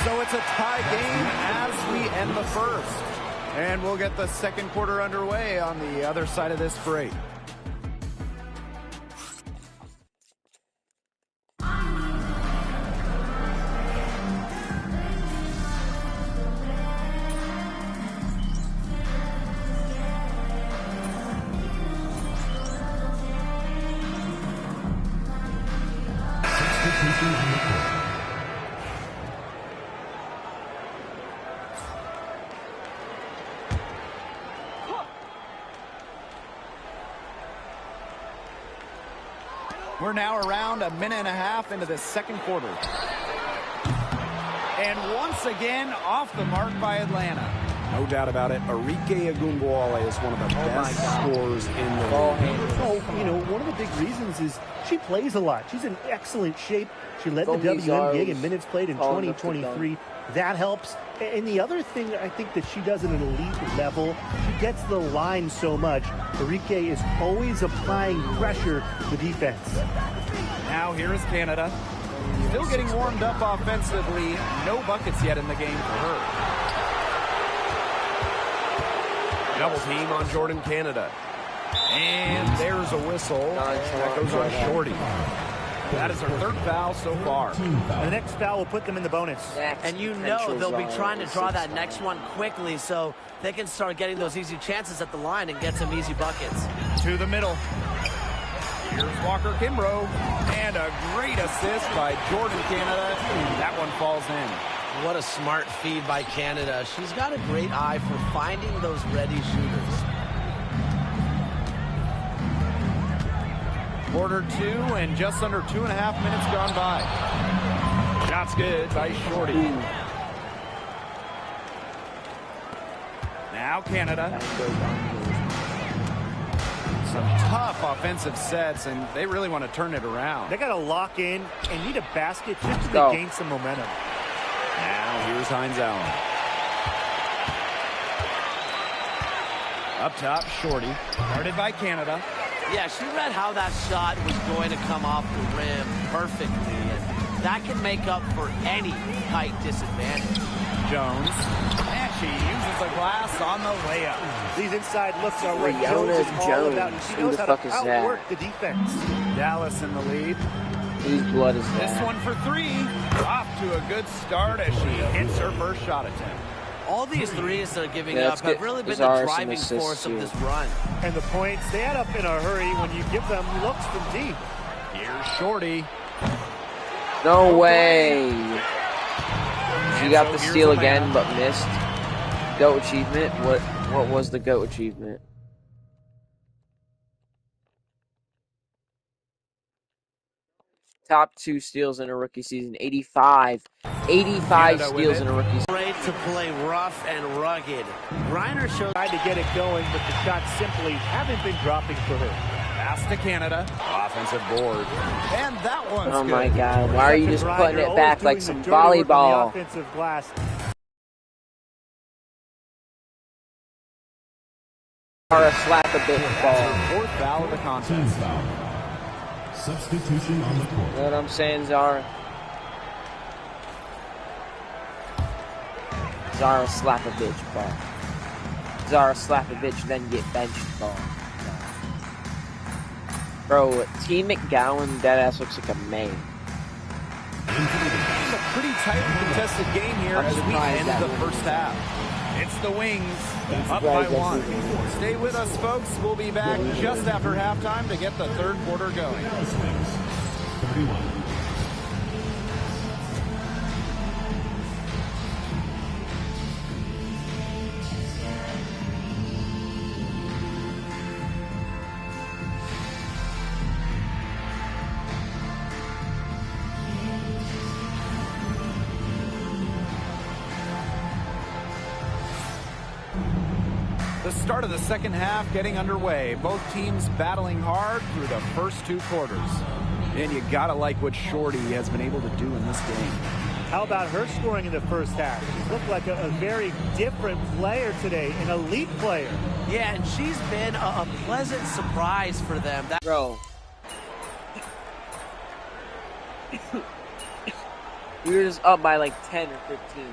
Speaker 4: So it's a tie game as we end the first. And we'll get the second quarter underway on the other side of this break. We're now around a minute and a half into the second quarter. And once again, off the mark by Atlanta.
Speaker 6: No doubt about it. Arike Ogunbowale is one of the best scorers in the league.
Speaker 5: Oh, you know, one of the big reasons is she plays a lot. She's in excellent shape. She led the WNBA in minutes played in 2023. That helps. And the other thing I think that she does at an elite level, she gets the line so much. Arike is always applying pressure to defense.
Speaker 4: Now here is Canada. Still getting warmed up offensively. No buckets yet in the game for her. Double team on Jordan Canada. And there's a whistle. That goes on Shorty. That is her third foul so far.
Speaker 5: The next foul will put them in the bonus.
Speaker 1: And you know they'll be trying to draw that next one quickly so they can start getting those easy chances at the line and get some easy buckets.
Speaker 4: To the middle. Here's Walker Kimbrough. And a great assist by Jordan Canada. That one falls in.
Speaker 1: What a smart feed by Canada. She's got a great eye for finding those ready shooters.
Speaker 4: Quarter two and just under 2.5 minutes gone by. Shots good by Shorty. Now Canada. Some tough offensive sets, and they really want to turn it around.
Speaker 5: They got to lock in and need a basket just to gain some momentum.
Speaker 4: Now here's Hines Allen. Up top, Shorty. Guarded by Canada.
Speaker 1: Yeah, she read how that shot was going to come off the rim perfectly, and that can make up for any height disadvantage.
Speaker 4: Jones. And she uses the glass on the layup.
Speaker 5: These inside looks are what Jones is all about. And she knows how to outwork the defense.
Speaker 4: Dallas in the lead.
Speaker 2: Whose blood is that?
Speaker 4: This one for three. Off to a good start as she hits her first shot attempt.
Speaker 1: All these threes they're giving up have really been the driving force of this run.
Speaker 5: And the points, they add up in a hurry when you give them looks from deep.
Speaker 4: Here's Shorty.
Speaker 2: No way. She got the steal again, but missed. GOAT achievement. What was the GOAT achievement? Top 2 steals in a rookie season. 85 steals in a rookie season.
Speaker 1: Great to play rough and rugged. Reiner showed
Speaker 5: tried to get it going, but the shots simply haven't been dropping for her.
Speaker 4: Pass to Canada. Offensive board. And that one's
Speaker 2: Oh
Speaker 4: good.
Speaker 2: my God. Why are you just putting it back like some volleyball?
Speaker 5: Offensive glass.
Speaker 2: Zara slap a bit ball.
Speaker 4: Fourth foul of the contest.
Speaker 7: Substitution on the court.
Speaker 2: You know what I'm saying, Zara? Zara slap a bitch ball. Zara slap a bitch, then get benched ball. Bro, T. McGowan, deadass looks like a man.
Speaker 4: It's a pretty tightly contested game here as we end the first half. It's the Wings up by 1. Stay with us, folks. We'll be back just after halftime to get the third quarter going.
Speaker 7: 31.
Speaker 4: The start of the second half getting underway. Both teams battling hard through the first 2 quarters. And you gotta like what Shorty has been able to do in this game.
Speaker 5: How about her scoring in the first half? She looked like a very different player today, an elite player.
Speaker 1: Yeah, and she's been a pleasant surprise for them.
Speaker 2: Bro. We were just up by like 10 or 15.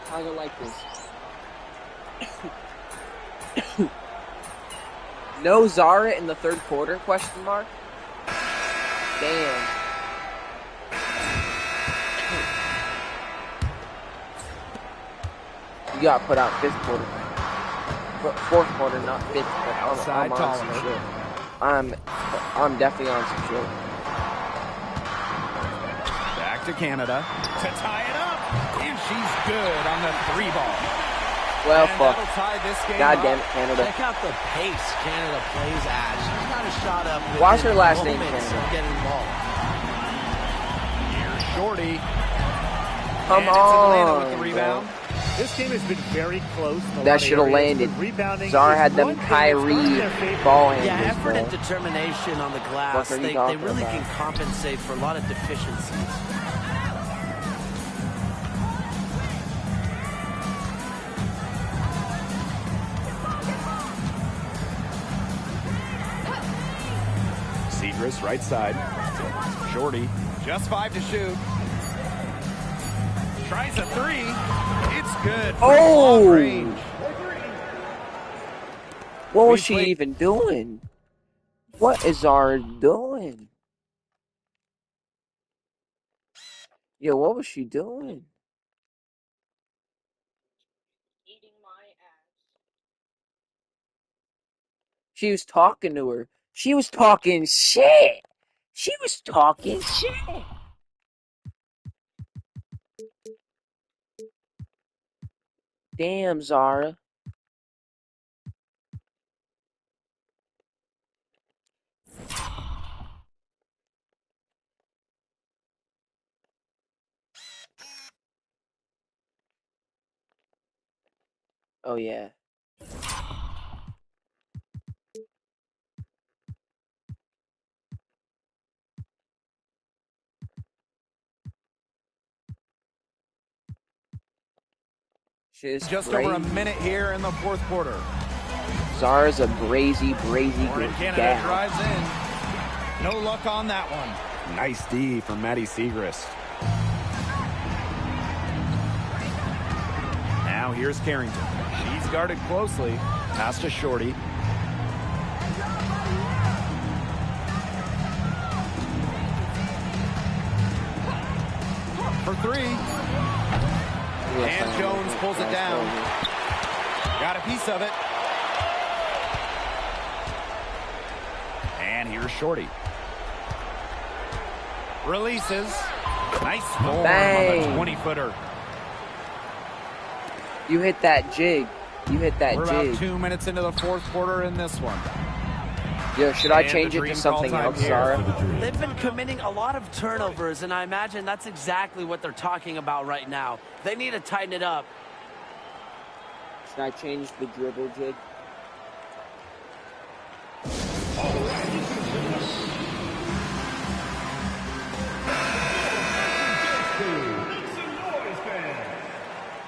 Speaker 2: How do I like this? No Zara in the third quarter, question mark? Damn. You got put out fifth quarter. Fourth quarter, not fifth. But I'm on some shit. I'm definitely on some shit.
Speaker 4: Back to Canada to tie it up. And she's good on the 3 ball.
Speaker 2: Well, fuck. God damn it, Canada.
Speaker 1: Check out the pace Canada plays at. She's got a shot up.
Speaker 2: Watch her last name, Canada.
Speaker 1: Getting involved.
Speaker 4: Here's Shorty.
Speaker 2: Come
Speaker 4: and
Speaker 2: on.
Speaker 4: With the rebound.
Speaker 5: This game has been very close.
Speaker 2: That should have landed. Zara had them Kyrie ball handles.
Speaker 1: Yeah, effort
Speaker 2: bro.
Speaker 1: and determination on the glass. They really can compensate for a lot of deficiencies.
Speaker 4: Segrist, right side. Shorty, just 5 to shoot. Tries a 3. It's good.
Speaker 2: Oh!
Speaker 4: Range.
Speaker 2: What was she even doing? What is Zara doing? Yo, what was she doing?
Speaker 3: Eating my ass.
Speaker 2: She was talking to her. She was talking shit. She was talking shit. Damn, Zara. Oh, yeah.
Speaker 4: Just over a minute here in the fourth quarter.
Speaker 2: Zara's a brazy
Speaker 4: Canada
Speaker 2: gal.
Speaker 4: drives in. No luck on that one. Nice D from Maddie Segrist. Now here's Carrington. She's guarded closely. Pass to Shorty. For 3. And Jones pulls it down. Got a piece of it. And here's Shorty. Releases. Nice form on the 20-footer.
Speaker 2: You hit that jig.
Speaker 4: We're about 2 minutes into the fourth quarter in this one.
Speaker 2: Yo, should I change it to something else, Zara?
Speaker 1: They've been committing a lot of turnovers, and I imagine that's exactly what they're talking about right now. They need to tighten it up.
Speaker 2: Should I change the dribble jig?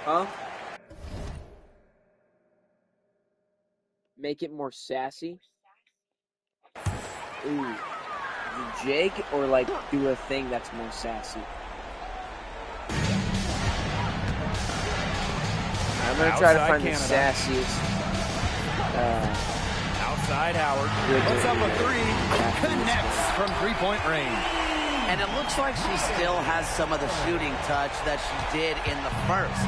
Speaker 2: Huh? Make it more sassy? Ooh. The jig, or like do a thing that's more sassy? I'm gonna try to find the sassiest.
Speaker 4: Outside Howard. Puts up a 3. Connects from 3-point range.
Speaker 1: And it looks like she still has some of the shooting touch that she did in the first.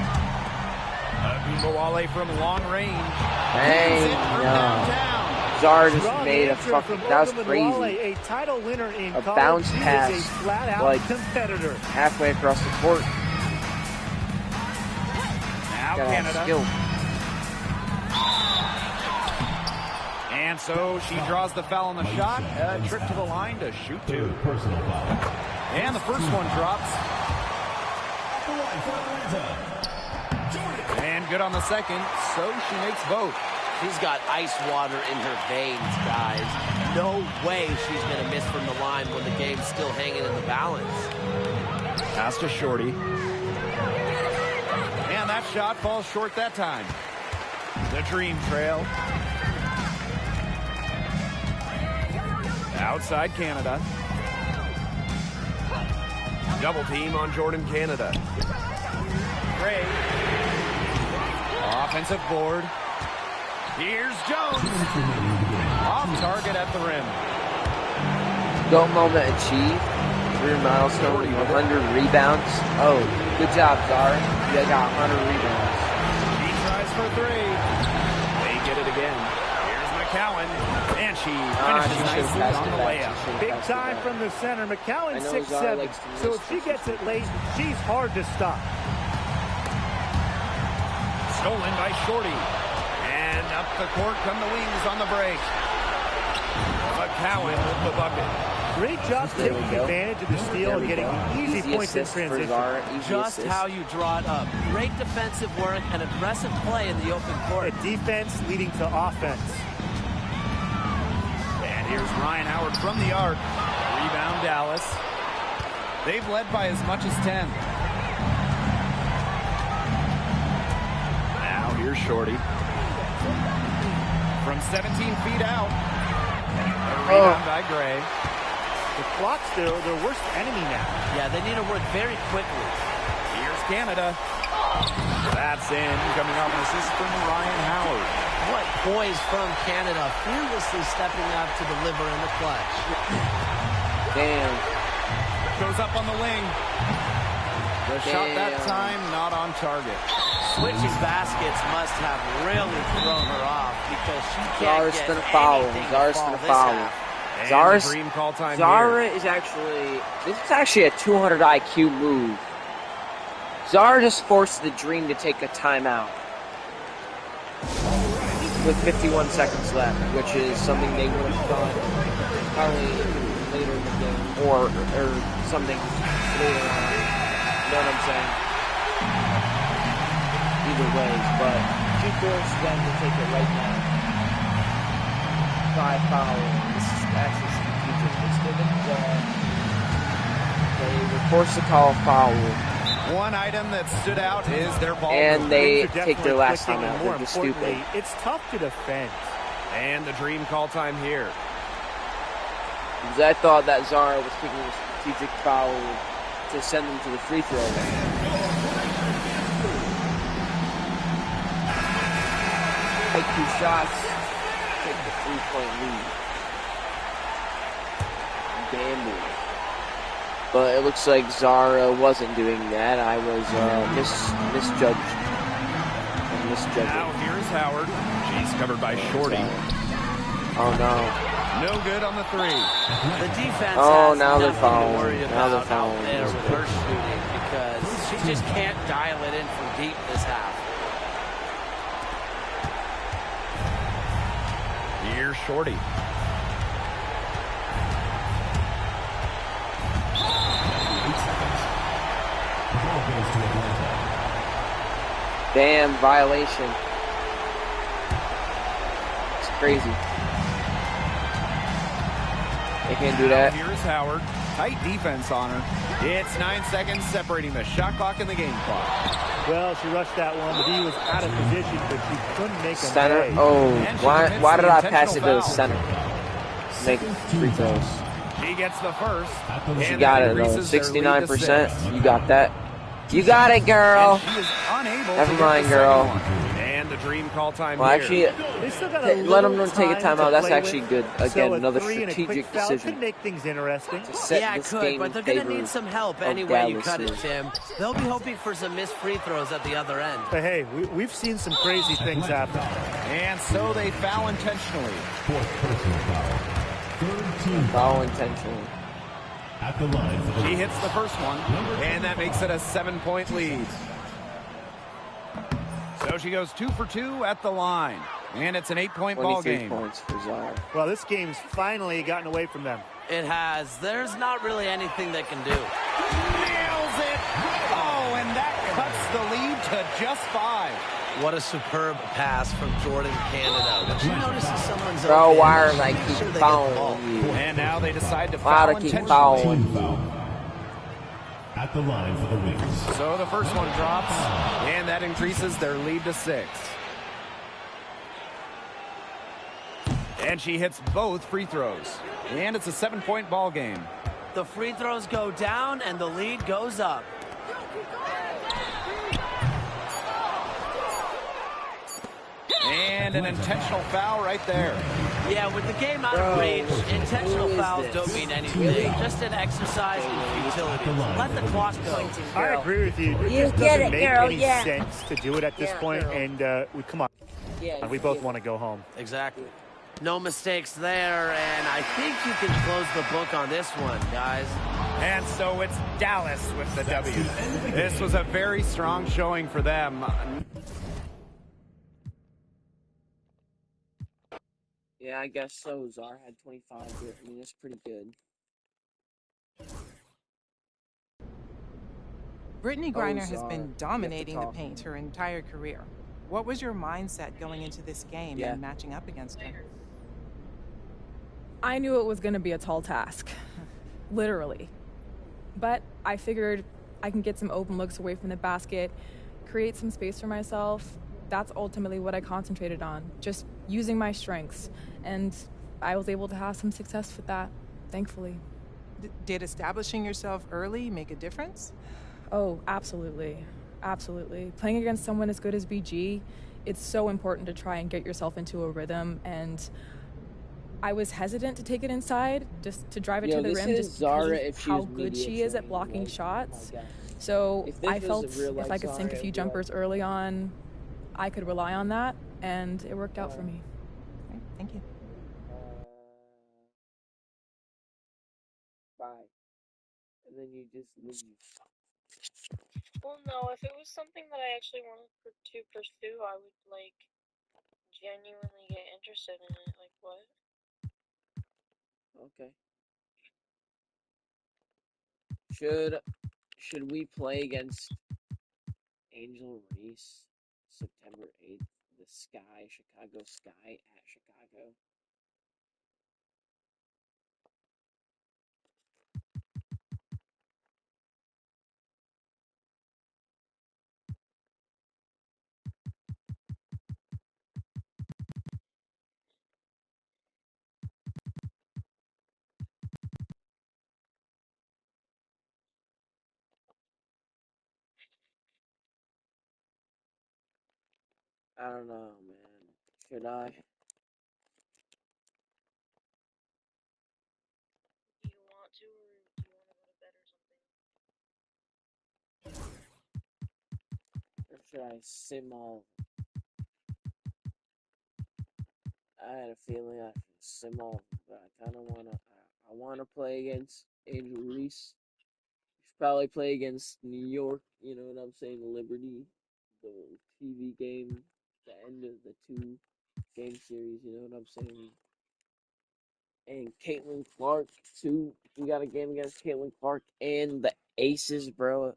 Speaker 4: Agumbawale from long range.
Speaker 2: Dang, no. Zara just made a fucking, that was crazy.
Speaker 5: A title winner in
Speaker 2: a bounce pass, like
Speaker 5: competitor.
Speaker 2: halfway across the court.
Speaker 4: Now Canada.
Speaker 2: Skill.
Speaker 4: And so she draws the foul on the shot. A trip to the line to shoot 2. And the first one drops. And good on the second, so she makes both.
Speaker 1: She's got ice water in her veins, guys.
Speaker 8: no way she's going to miss from the line when the game's still hanging in the balance.
Speaker 4: Pass to Shorty. And that shot falls short that time. The Dream trail. Outside Canada. Double team on Jordan Canada. Gray. Offensive board. Here's Jones. Off target at the rim.
Speaker 2: Goal moment achieved. Career milestone, 100 rebounds. Oh, good job, Zara. You got 100 rebounds.
Speaker 4: She tries for three. They get it again. Here's McCowan. And she finishes nicely on the layup.
Speaker 5: Big time from the center. McCowan 6'7", so if she gets it late, she's hard to stop.
Speaker 4: Stolen by Shorty. And up the court come the wings on the break. McCowan with the bucket.
Speaker 5: Great job taking advantage of the steal and getting easy points in transition.
Speaker 8: Just how you draw it up. Great defensive work and aggressive play in the open court.
Speaker 5: Defense leading to offense.
Speaker 4: And here's Ryan Howard from the arc. Rebound Dallas. They've led by as much as 10. Now here's Shorty. From 17 feet out. A rebound by Gray.
Speaker 5: The clock's their worst enemy now.
Speaker 8: Yeah, they need to work very quickly.
Speaker 4: Here's Canada. That's in. Coming off an assist from Ryan Howard.
Speaker 8: What poise from Canada. Fearlessly stepping up to deliver in the clutch.
Speaker 2: Damn.
Speaker 4: Goes up on the wing. The shot that time not on target.
Speaker 8: Switching baskets must have really thrown her off because she can't get anything
Speaker 2: Zara's
Speaker 8: to
Speaker 2: gonna
Speaker 8: fall
Speaker 2: foul.
Speaker 8: this half.
Speaker 2: Zara is this is actually a 200 IQ move. Zara just forced the Dream to take a timeout with 51 seconds left, which is something they would have done probably later in the game or something later on. You know what I'm saying? Either ways, but she forced them to take it right now. 5 fouls. This is actually strategic. They were forced to call a foul.
Speaker 4: One item that stood out is their ball.
Speaker 2: And they take their last time out. They're just stupid.
Speaker 5: It's tough to defend.
Speaker 4: And the Dream call time here.
Speaker 2: Because I thought that Zara was taking a strategic foul to send them to the free throw. Take 2 shots, take the 3-point lead. Gamble. But it looks like Zara wasn't doing that. I was misjudged.
Speaker 4: Now here's Howard. She's covered by Shorty.
Speaker 2: Oh no.
Speaker 4: No good on the 3.
Speaker 8: The defense
Speaker 2: has
Speaker 8: now
Speaker 2: they're
Speaker 8: nothing
Speaker 2: fouling.
Speaker 8: to worry
Speaker 2: Now they're
Speaker 8: about
Speaker 2: fouling.
Speaker 8: out there with her shooting because she just can't dial it in from deep this half.
Speaker 4: Here's Shorty.
Speaker 2: Damn, violation. It's crazy. They can't do that.
Speaker 4: Here's Howard. Tight defense on her. It's 9 seconds separating the shot clock and the game clock.
Speaker 5: Well, she rushed that one, but he was out of position, but she couldn't make a
Speaker 2: Center?
Speaker 5: play.
Speaker 2: Oh, why did I pass it to the center? Make free throws.
Speaker 4: She gets the first.
Speaker 2: She got it, though. 69%. You got that. You got it, girl. Never mind, girl.
Speaker 4: And the Dream call time
Speaker 2: well, actually, let them take a timeout. That's actually good. Again,
Speaker 5: so
Speaker 2: another strategic decision.
Speaker 5: Could make things interesting.
Speaker 8: Yeah, it could, but they're going to need some help any way you cut it, Tim. They'll be hoping for some missed free throws at the other end.
Speaker 5: But hey, we've seen some crazy things happen.
Speaker 4: And so they foul intentionally.
Speaker 2: Foul intentionally.
Speaker 7: At the line for the
Speaker 4: She hits the first one, and that makes it a 7-point lead. So she goes 2 for 2 at the line, and it's an 8-point ball game.
Speaker 2: Points for Zara.
Speaker 5: Well, this game's finally gotten away from them.
Speaker 8: It has. There's not really anything they can do.
Speaker 4: Nails it! Oh, and that cuts the lead to just 5.
Speaker 8: What a superb pass from Jordan Canada. When she notices someone's
Speaker 2: Bro,
Speaker 8: open,
Speaker 2: why are
Speaker 8: she'll
Speaker 2: they
Speaker 8: make
Speaker 2: keep
Speaker 8: sure they get the ball.
Speaker 2: fouling you?
Speaker 4: And now they decide to
Speaker 2: Why
Speaker 4: foul
Speaker 2: do they keep
Speaker 4: intentionally.
Speaker 2: fouling
Speaker 7: Team
Speaker 2: you?
Speaker 7: foul. At the line for the wins.
Speaker 4: So the first one drops, and that increases their lead to 6. And she hits both free throws. And it's a 7-point ball game.
Speaker 8: The free throws go down, and the lead goes up.
Speaker 4: And an intentional foul right there.
Speaker 8: Yeah, with the game out of reach, intentional fouls don't mean anything. Just an exercise in futility. Let the clock go.
Speaker 5: I agree with you. It
Speaker 9: You
Speaker 5: just
Speaker 9: get
Speaker 5: doesn't
Speaker 9: it,
Speaker 5: make
Speaker 9: girl,
Speaker 5: any
Speaker 9: yeah.
Speaker 5: sense to do it at this point,
Speaker 2: girl.
Speaker 5: and come on.
Speaker 2: Yeah,
Speaker 5: We both want to go home.
Speaker 8: Exactly. No mistakes there, and I think you can close the book on this one, guys.
Speaker 4: And so it's Dallas with the W. This was a very strong showing for them.
Speaker 2: Yeah, I guess so. Zara had 25 here. I mean, that's pretty good.
Speaker 10: Brittany Griner has
Speaker 2: Zara,
Speaker 10: been
Speaker 2: you have to
Speaker 10: dominating the
Speaker 2: talk.
Speaker 10: paint her entire career. What was your mindset going into this game
Speaker 2: Yeah.
Speaker 10: and matching up against her?
Speaker 11: I knew it was going to be a tall task, literally. But I figured I can get some open looks away from the basket, create some space for myself. That's ultimately what I concentrated on, just using my strengths. And I was able to have some success with that, thankfully.
Speaker 10: Did establishing yourself early make a difference?
Speaker 11: Oh, absolutely. Absolutely. Playing against someone as good as BG, it's so important to try and get yourself into a rhythm, and I was hesitant to take it inside, just to drive it to the rim, just
Speaker 2: Zara
Speaker 11: because
Speaker 2: if
Speaker 11: of
Speaker 2: she
Speaker 11: how
Speaker 2: was
Speaker 11: good
Speaker 2: media
Speaker 11: she is at
Speaker 2: trained,
Speaker 11: blocking
Speaker 2: like,
Speaker 11: shots.
Speaker 2: oh my God.
Speaker 11: So
Speaker 2: If this
Speaker 11: I
Speaker 2: was a
Speaker 11: felt
Speaker 2: real
Speaker 11: if
Speaker 2: life
Speaker 11: I could sink a
Speaker 2: Zara,
Speaker 11: few
Speaker 2: it'd be like-
Speaker 11: jumpers early on, I could rely on that, and it worked out for me.
Speaker 10: Okay, thank you.
Speaker 2: Bye. And then you just leave.
Speaker 3: Well, no, if it was something that I actually wanted to pursue, I would, like, genuinely get interested in it. Like, what?
Speaker 2: Okay. Should we play against Angel Reese September 8th? The Chicago Sky at Chicago. I don't know, man. Should I?
Speaker 3: Do you want to, or do you want to go to bed or something?
Speaker 2: Or should I sim all? I had a feeling I should sim all, but I kind of wanna. I wanna play against Angel Reese. Should probably play against New York. You know what I'm saying? Liberty, the TV game, the end of the 2-game series. You know what I'm saying? And Caitlin Clark too. We got a game against Caitlin Clark and the Aces, bro.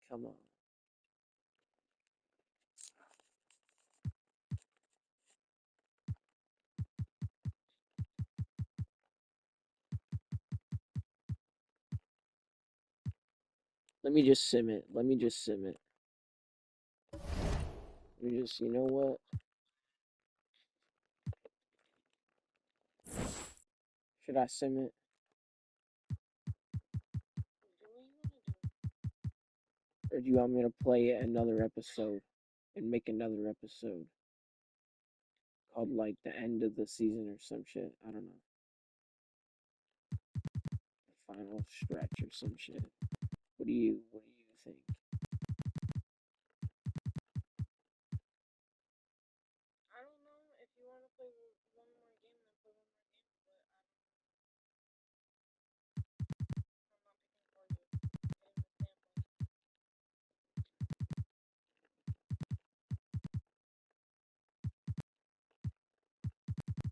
Speaker 2: Come on. Let me just sim it. Let me just sim it. Let me just, you know what? Should I sim it? Or do you want me to play another episode and make another episode called like the end of the season or some shit? I don't know. The final stretch or some shit. What do you think?
Speaker 3: I don't know. If you want to play one more game, then play one more game. But I don't know. I'm not picking for you. Getting the family.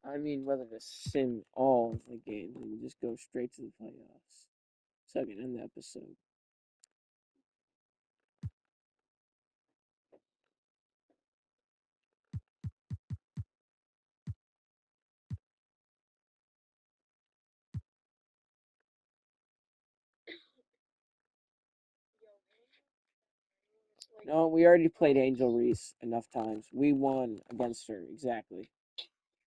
Speaker 2: I mean, whether to sim all the games and just go straight to the playoffs. So I can end the episode. No, we already played Angel Reese enough times. We won against her, exactly.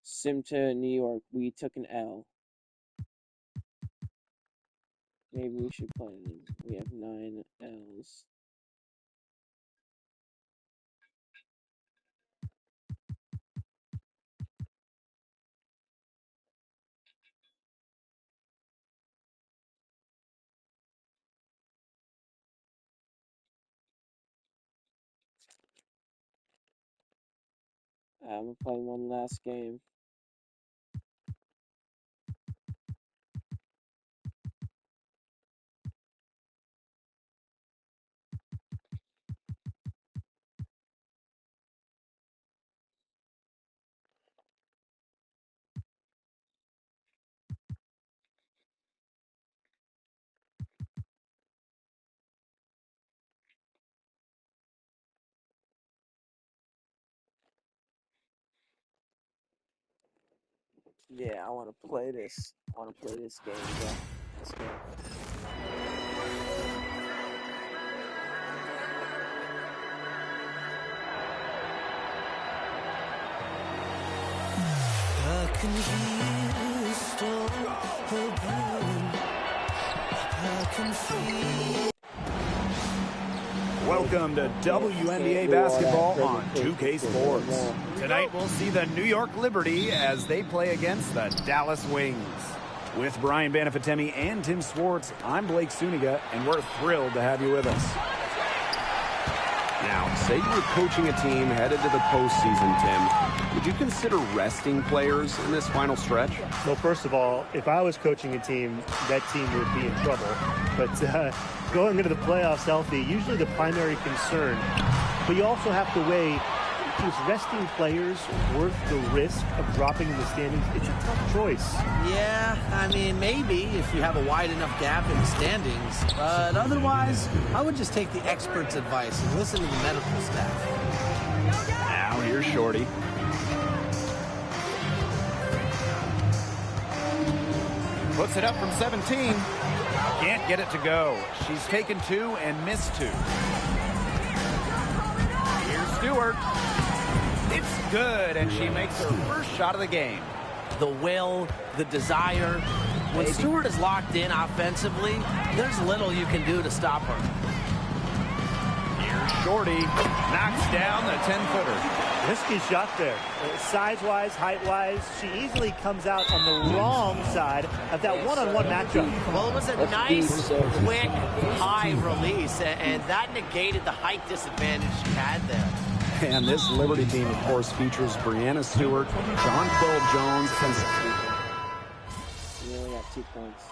Speaker 2: Simta, New York, we took an L. Maybe we should play them. We have 9 L's. I'm gonna play one last game. Yeah, I want to play this. I want to play this game, bro. Let's go.
Speaker 9: I can hear the storm brewing. I can feel.
Speaker 6: Welcome to WNBA basketball on 2K Sports. Tonight we'll see the New York Liberty as they play against the Dallas Wings. With Brian Banafatemi and Tim Swartz, I'm Blake Suniga, and we're thrilled to have you with us.
Speaker 12: Now, say you were coaching a team headed to the postseason, Tim. Would you consider resting players in this final stretch?
Speaker 5: Well, first of all, if I was coaching a team, that team would be in trouble. But going into the playoffs healthy, usually the primary concern. But you also have to weigh, is resting players worth the risk of dropping in the standings? It's a tough choice.
Speaker 1: Yeah, I mean, maybe if you have a wide enough gap in the standings. But otherwise, I would just take the experts' advice and listen to the medical staff.
Speaker 6: Now here's Shorty. Puts it up from 17. Can't get it to go. She's taken 2 and missed 2. Here's Stewart. It's good, and she makes her first shot of the game.
Speaker 8: The will, the desire. When Stewart is locked in offensively, there's little you can do to stop her.
Speaker 6: Here's Shorty. Knocks down the 10-footer.
Speaker 5: Risky shot there. Size-wise, height-wise, she easily comes out on the wrong side of that one-on-one matchup.
Speaker 8: Well, it was a nice, quick, high release, and that negated the height disadvantage she had there.
Speaker 6: And this Liberty team, of course, features Brianna Stewart, John Quill Jones, and...
Speaker 2: We only got 2 points.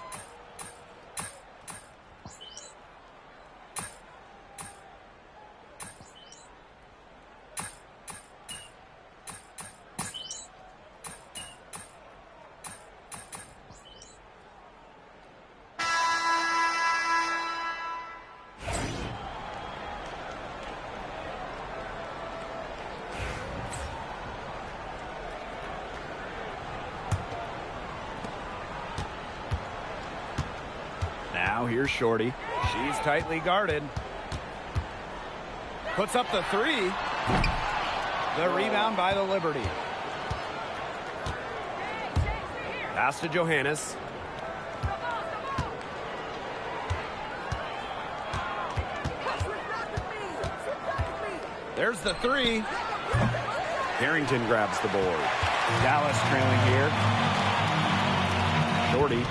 Speaker 6: Now here's Shorty. She's tightly guarded. Puts up the 3. The rebound by the Liberty. Pass to Johannes. There's the 3. Harrington grabs the board. Dallas trailing here. Shorty.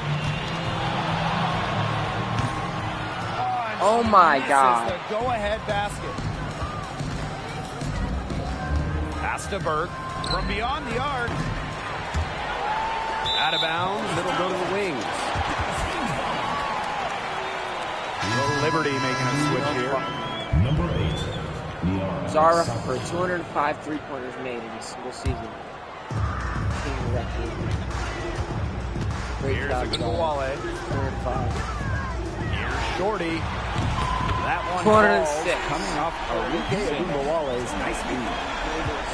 Speaker 2: Oh my God.
Speaker 6: The go-ahead basket. Pass to Burke from beyond the arc. Out of bounds. It'll go to the Wings. The Liberty making a switch here.
Speaker 7: Number 8.
Speaker 2: Zara for 205 3-pointers made in a single season. Team record. Great
Speaker 6: Here's
Speaker 2: job,
Speaker 6: a good
Speaker 2: Zara.
Speaker 6: Wale.
Speaker 2: 205.
Speaker 6: Here's Shorty. That one
Speaker 2: 206.
Speaker 6: Coming off Enrique Wale's nice lead.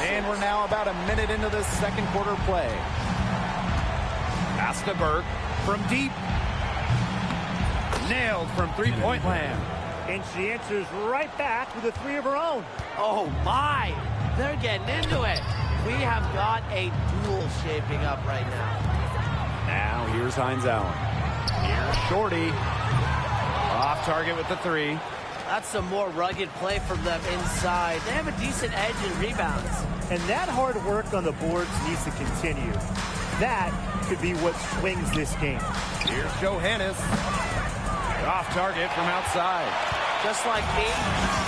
Speaker 6: And we're now about a minute into the second quarter play. Pass to Burke from deep. Nailed from 3-point land.
Speaker 5: And she answers right back with a 3 of her own.
Speaker 8: Oh, my. They're getting into it. We have got a duel shaping up right now.
Speaker 6: Now here's Hines Allen. Here's Shorty. Off target with the 3.
Speaker 8: That's some more rugged play from them inside. They have a decent edge in rebounds.
Speaker 5: And that hard work on the boards needs to continue. That could be what swings this game.
Speaker 6: Here's Johannes. Off target from outside.
Speaker 8: Just like me,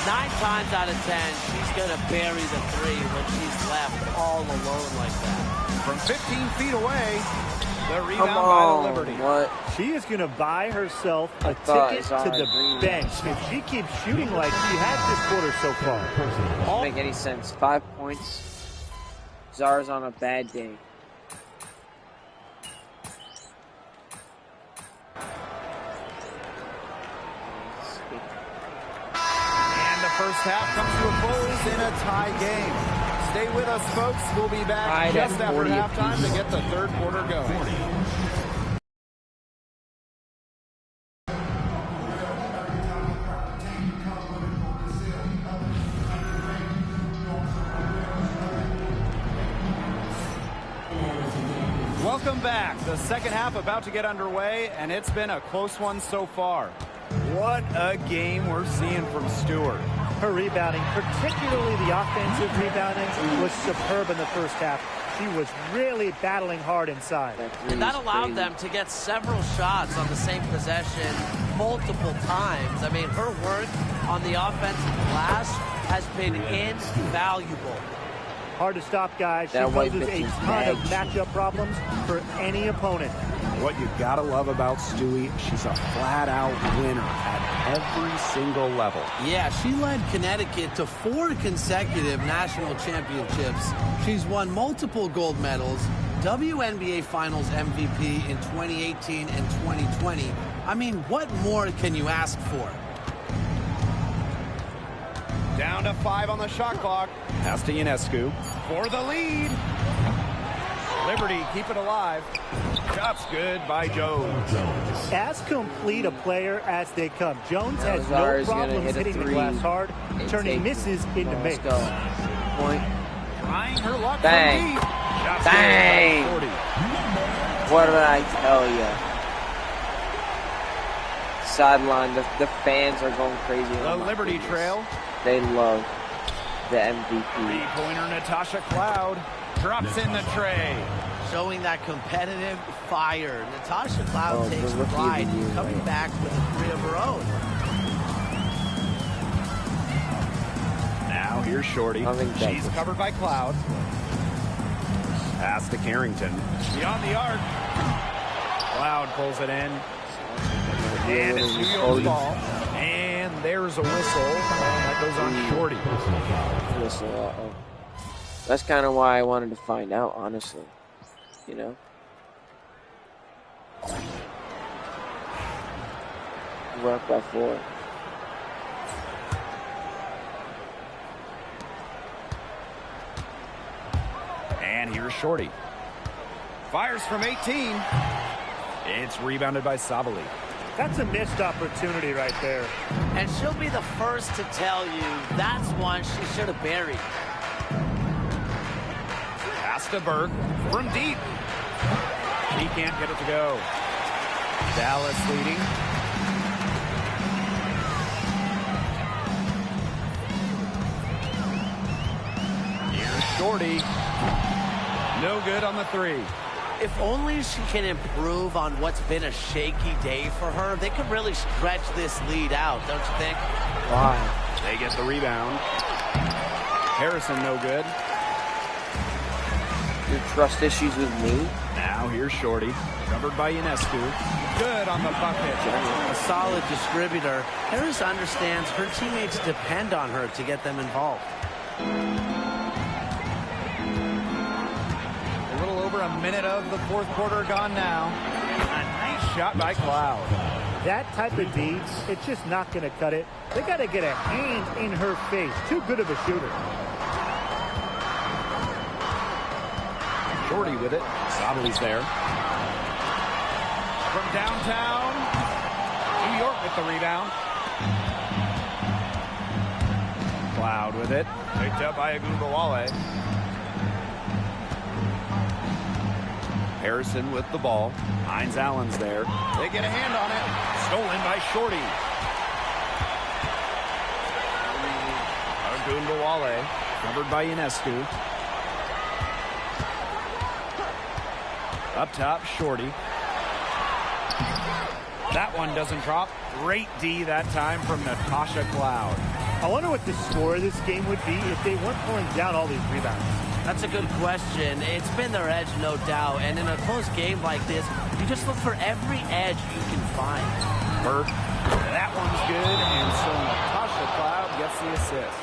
Speaker 8: 9 times out of 10, she's going to bury the 3 when she's left all alone like that.
Speaker 6: From 15 feet away, the rebound by the Liberty.
Speaker 2: What?
Speaker 5: She is going to buy herself a ticket to the bench if she keeps shooting like she has this quarter so far.
Speaker 2: Doesn't make any sense. 5 points. Zara's on a bad day.
Speaker 6: First half comes to a close in a tie game. Stay with us, folks. We'll be back just after halftime to get the third quarter going. Welcome back. The second half about to get underway, and it's been a close one so far. What a game we're seeing from Stewart.
Speaker 5: Her rebounding, particularly the offensive rebounding, was superb in the first half. She was really battling hard inside.
Speaker 8: And that allowed them to get several shots on the same possession multiple times. I mean, her work on the offensive glass has been invaluable.
Speaker 5: Hard to stop, guys. She poses a ton of matchup problems for any opponent.
Speaker 6: What you gotta love about Stewie, she's a flat-out winner at every single level.
Speaker 1: Yeah, she led Connecticut to 4 consecutive national championships. She's won multiple gold medals, WNBA Finals MVP in 2018 and 2020. I mean, what more can you ask for?
Speaker 6: Down to 5 on the shot clock. Pass to Ionescu for the lead. Liberty keep it alive. Shots good by Jones.
Speaker 5: As complete a player as they come. Jones has no problems hitting the glass hard, turning misses into makes.
Speaker 2: Point.
Speaker 6: Trying her luck.
Speaker 2: Bang. Bang. What did I tell you? Sideline, the fans are going crazy.
Speaker 6: The Liberty trail.
Speaker 2: They love the MVP.
Speaker 6: Three-pointer Natasha Cloud drops in the tray.
Speaker 8: Showing that competitive fire. Natasha Cloud takes pride in coming back with a 3 of her own.
Speaker 6: Now here's Shorty. She's covered by Cloud. Pass to Carrington. Beyond the arc. Cloud pulls it in. And it's New York's ball. And there's a whistle. That goes on Shorty.
Speaker 2: Whistle, uh-oh. That's kind of why I wanted to find out, honestly. You know? We're up by 4.
Speaker 6: And here's Shorty. Fires from 18. It's rebounded by Sabali.
Speaker 5: That's a missed opportunity right there.
Speaker 8: And she'll be the first to tell you that's one she should have buried.
Speaker 6: Pass to Burke from deep. He can't get it to go. Dallas leading. Here's Shorty. No good on the 3.
Speaker 8: If only she can improve on what's been a shaky day for her, they could really stretch this lead out, don't you think?
Speaker 2: Why?
Speaker 6: They get the rebound. Harrison no good.
Speaker 2: Your trust issues with me?
Speaker 6: Now here's Shorty. Covered by Ionescu. Good on the bucket.
Speaker 1: A solid distributor. Harris understands her teammates depend on her to get them involved.
Speaker 6: Over a minute of the fourth quarter gone now. A nice shot by Cloud.
Speaker 5: That type of D, it's just not going to cut it. They got to get a hand in her face. Too good of a shooter.
Speaker 6: Shorty with it. Sabali's there. From downtown, New York with the rebound. Cloud with it. Picked up by Agumbawale. Harrison with the ball. Hines Allen's there. They get a hand on it. Stolen by Shorty. Agumbawale. Covered by Ionescu. Up top, Shorty. That one doesn't drop. Great D that time from Natasha Cloud.
Speaker 5: I wonder what the score of this game would be if they weren't pulling down all these rebounds.
Speaker 8: That's a good question. It's been their edge, no doubt. And in a close game like this, you just look for every edge you can find.
Speaker 6: Burke. That one's good. And so Natasha Cloud gets the assist.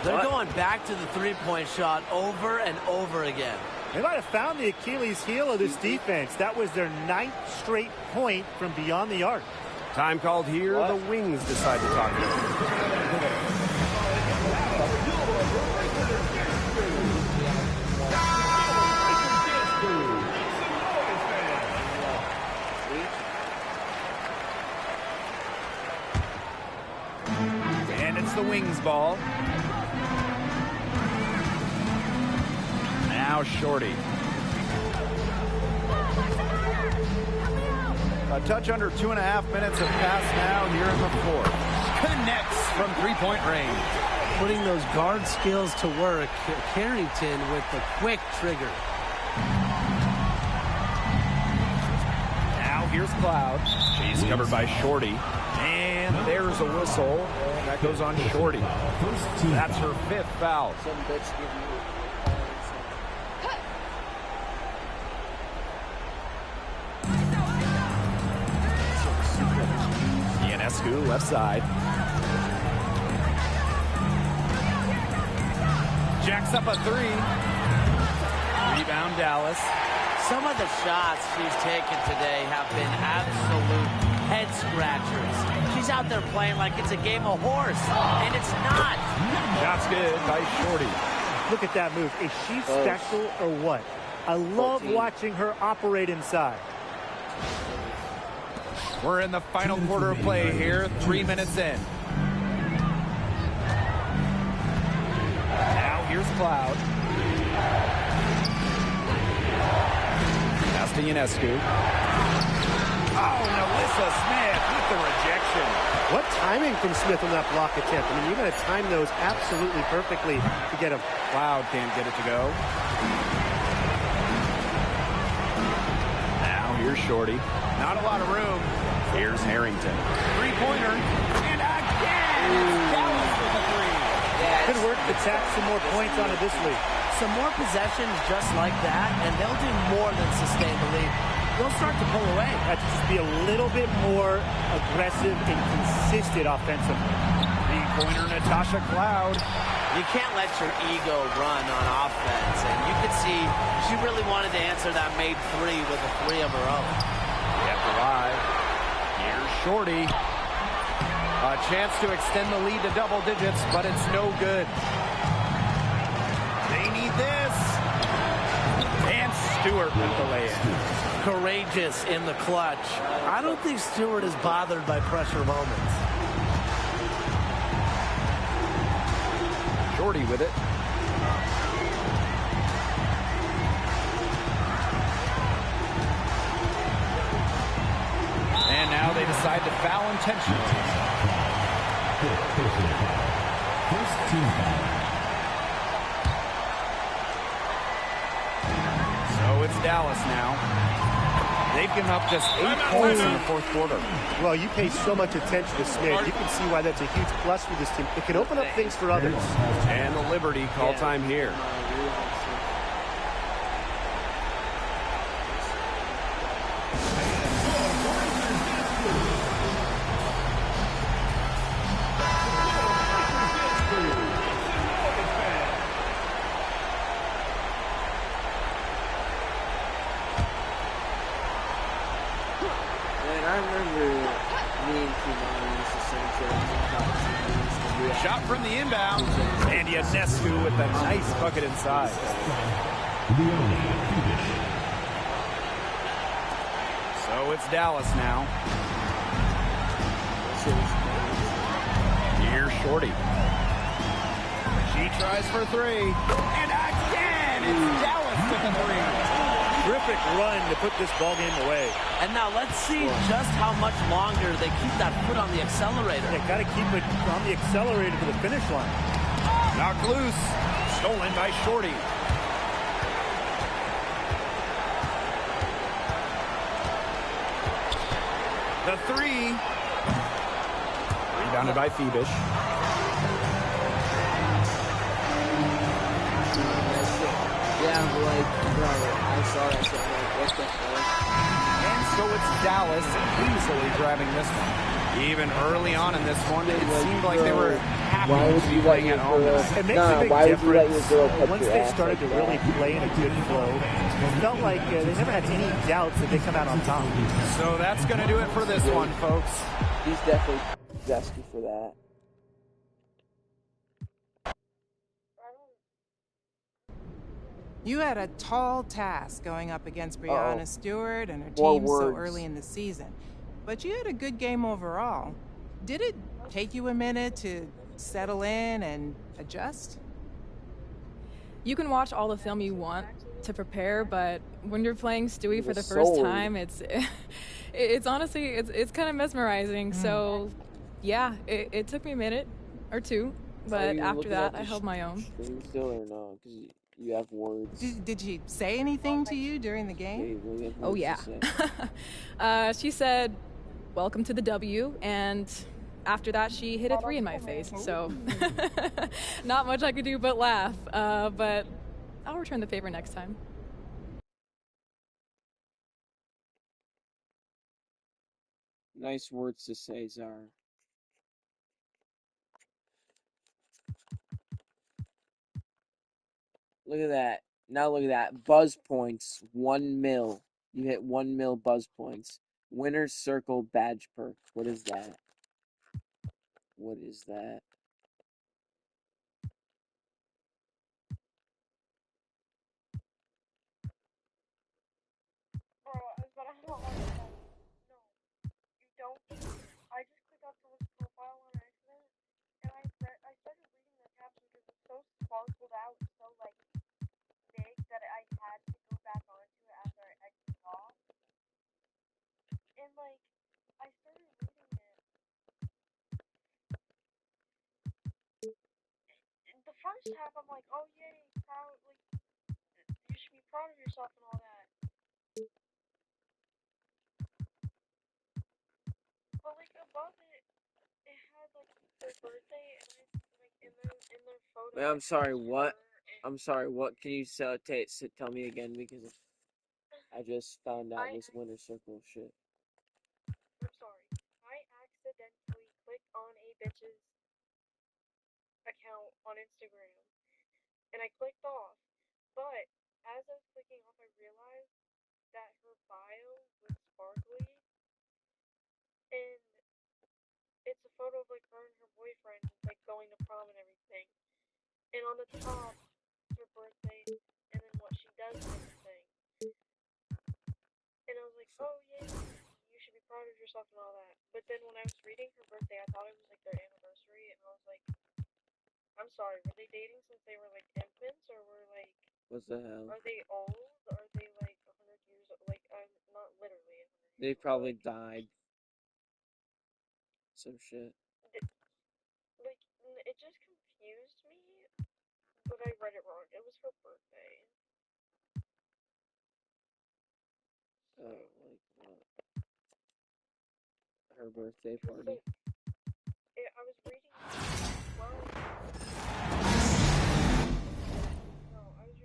Speaker 8: They're going back to the three-point shot over and over again.
Speaker 5: They might have found the Achilles heel of this defense. That was their 9th straight point from beyond the arc.
Speaker 6: Time called here. The Wings decide to talk it over. And it's the Wings ball. Now Shorty. A touch under 2.5 minutes have passed now here in the fourth. Connects from three-point range.
Speaker 1: Putting those guard skills to work. Carrington with the quick trigger.
Speaker 6: Now here's Cloud. She's covered by Shorty. And there's a whistle. And that goes on Shorty. That's her 5th foul. Ionescu, left side. Jacks up a 3. Rebound Dallas.
Speaker 8: Some of the shots she's taken today have been absolute head scratchers. She's out there playing like it's a game of horse, and it's not.
Speaker 6: Shot's good by Shorty.
Speaker 5: Look at that move. Is she special or what? I love watching her operate inside.
Speaker 6: We're in the final quarter of play here, 3 minutes in. Now here's Cloud. Pass to Ionescu. Oh, Melissa Smith with the rejection.
Speaker 5: What timing from Smith on that block attempt? I mean, you got to time those absolutely perfectly to get him.
Speaker 6: Cloud can't get it to go. Now here's Shorty. Not a lot of room. Here's Harrington. Three-pointer. And again, it's Dallas with a 3.
Speaker 5: Good work to tack some more points onto this lead.
Speaker 8: Some more possessions just like that, and they'll do more than sustain the lead. They'll start to pull away.
Speaker 5: Have to just be a little bit more aggressive and consistent offensively.
Speaker 6: Three-pointer Natasha Cloud.
Speaker 8: You can't let your ego run on offense, and you could see she really wanted to answer that made 3 with a 3 of her own.
Speaker 6: Kept alive. Here's Shorty. A chance to extend the lead to double digits, but it's no good. They need this. And Stewart with the lay-in.
Speaker 8: Courageous in the clutch.
Speaker 1: I don't think Stewart is bothered by pressure moments.
Speaker 6: Shorty with it. And now they decide to foul intentionally.
Speaker 7: First team foul.
Speaker 6: So it's Dallas now. They've given up just 8 points in the fourth quarter.
Speaker 5: Well, you pay so much attention to Smith. You can see why that's a huge plus for this team. It can open up things for others.
Speaker 6: And the Liberty call time here. Shot from the inbound. And Ionescu with a nice bucket inside. So it's Dallas now. Here's Shorty.
Speaker 4: She tries for three. And again, it's Dallas with a three.
Speaker 5: Terrific run to put this ball game away.
Speaker 8: And now let's see just how much longer they keep that foot on the accelerator.
Speaker 5: They got to keep it on the accelerator to the finish line.
Speaker 4: Knocked loose. Stolen by Shorty. The three. Rebounded by Phoebish.
Speaker 2: Yeah, like, bro, I saw that shit. I'm like, what the fuck?
Speaker 4: And so it's Dallas easily grabbing this one. Even early on in this one, it seemed like they were happy to be playing at home.
Speaker 5: It makes a big difference once they started to really play in a good flow. It felt like they never had any doubts that they come out on top.
Speaker 4: So that's going to do it for this one, folks.
Speaker 2: He's definitely zesty for that.
Speaker 10: You had a tall task going up against Brianna Stewart and her team so early in the season. But you had a good game overall. Did it take you a minute to settle in and adjust?
Speaker 11: You can watch all the film you want to prepare, but when you're playing Stewie for the first time, it's honestly, it's kind of mesmerizing. So, yeah, it took me a minute or two, but after that, I held my own.
Speaker 2: Still or no? Because you have words.
Speaker 10: Did she say anything to you during the game?
Speaker 11: Oh, yeah. She said, "Welcome to the W," and after that, she hit a three in my face. So, not much I could do but laugh. But I'll return the favor next time.
Speaker 2: Nice words to say, Zara. Look at that. Now look at that. Buzz points, 1 mil. You hit 1 mil buzz points. Winner's Circle badge perk. What is that? What is that?
Speaker 3: I just clicked off someone's profile on accident, and I started reading the caption because it's so sparkled out, so like big that I had to go back onto it after I exited off. And like, I started reading it. In the first half, I'm like, oh yay, proud, like, you should be proud of yourself and all that. But like above it, it had like their birthday, and I like in their photo.
Speaker 2: Wait, I'm sorry, what? I'm sorry, what? Can you tell me again, because I just found out this Winner's Circle shit.
Speaker 3: I'm sorry. I accidentally clicked on a bitch's account on Instagram, and I clicked off. But as I was clicking off, I realized that her bio was sparkly, and it's a photo of like her and her boyfriend like going to prom and everything. And on the top, her birthday, and then what she does and everything. And I was like, oh yay, you should be proud of yourself and all that. But then when I was reading her birthday, I thought it was like their anniversary, and I was like, I'm sorry, were they dating since they were like infants, or were like,
Speaker 2: what the hell?
Speaker 3: Are they old? Are they like 100 years old? Like, I'm not literally 100 years old.
Speaker 2: They probably died. Some shit.
Speaker 3: Like, it just confused me, but I read it wrong. It was her birthday.
Speaker 2: Oh, like what? Her birthday party.
Speaker 3: I was reading 12. No, I don't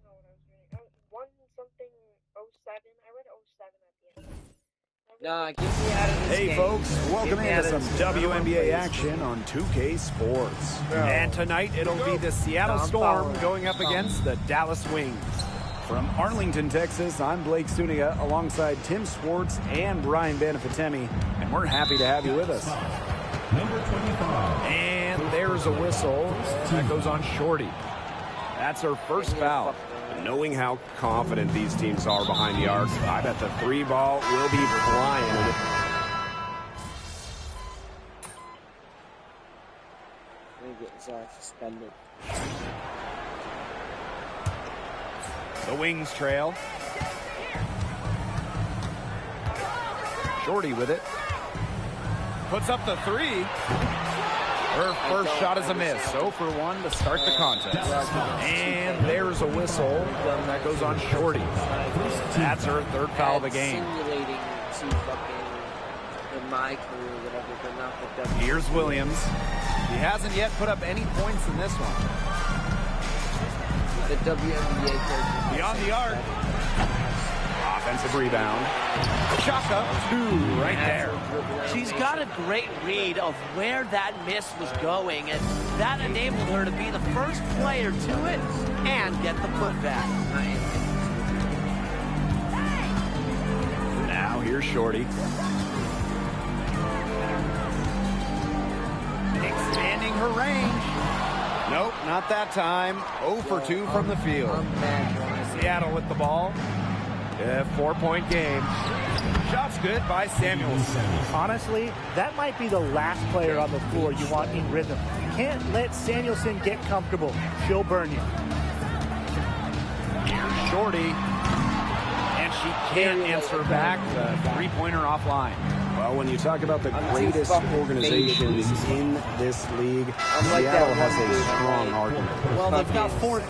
Speaker 3: know what I was reading. 1-something 07. I read 07 at the end.
Speaker 2: Nah, get me out of this
Speaker 6: game. Hey, folks, welcome into some WNBA action on 2K Sports.
Speaker 4: And tonight it'll be the Seattle Storm going up against the Dallas Wings.
Speaker 6: From Arlington, Texas, I'm Blake Suniga alongside Tim Swartz and Brian Banafitemi, and we're happy to have you with us.
Speaker 7: Number 25.
Speaker 4: And there's a whistle that goes on Shorty. That's her first foul.
Speaker 12: Knowing how confident these teams are behind the arc, I bet the 3 ball will be flying.
Speaker 2: Zara suspended.
Speaker 6: The Wings trail. Shorty with it. Puts up the three. Her first shot is a miss. 0 for 1 to start the contest. And there's a whistle that goes on Shorty. That's her third foul of the game.
Speaker 2: Simulating to fucking in my career, whatever, but not the W.
Speaker 6: Here's Williams. He hasn't yet put up any points in this one.
Speaker 2: The WNBA character.
Speaker 6: Beyond the arc. Offensive rebound. Chaka, 2 right there.
Speaker 8: She's got a great read of where that miss was going, and that enabled her to be the first player to it and get the putback.
Speaker 6: Now here's Shorty. Expanding her range. Nope, not that time. 0 for 2 from the field. Seattle with the ball. 4-point game. Shots good by Samuelson.
Speaker 5: Honestly, that might be the last player on the floor you want in rhythm. You can't let Samuelson get comfortable. She'll burn you.
Speaker 6: Here's Shorty. And she can't answer back. The three-pointer offline.
Speaker 12: Well, when you talk about the greatest organizations in this league, Seattle has a strong argument.
Speaker 1: Well, they've got 4.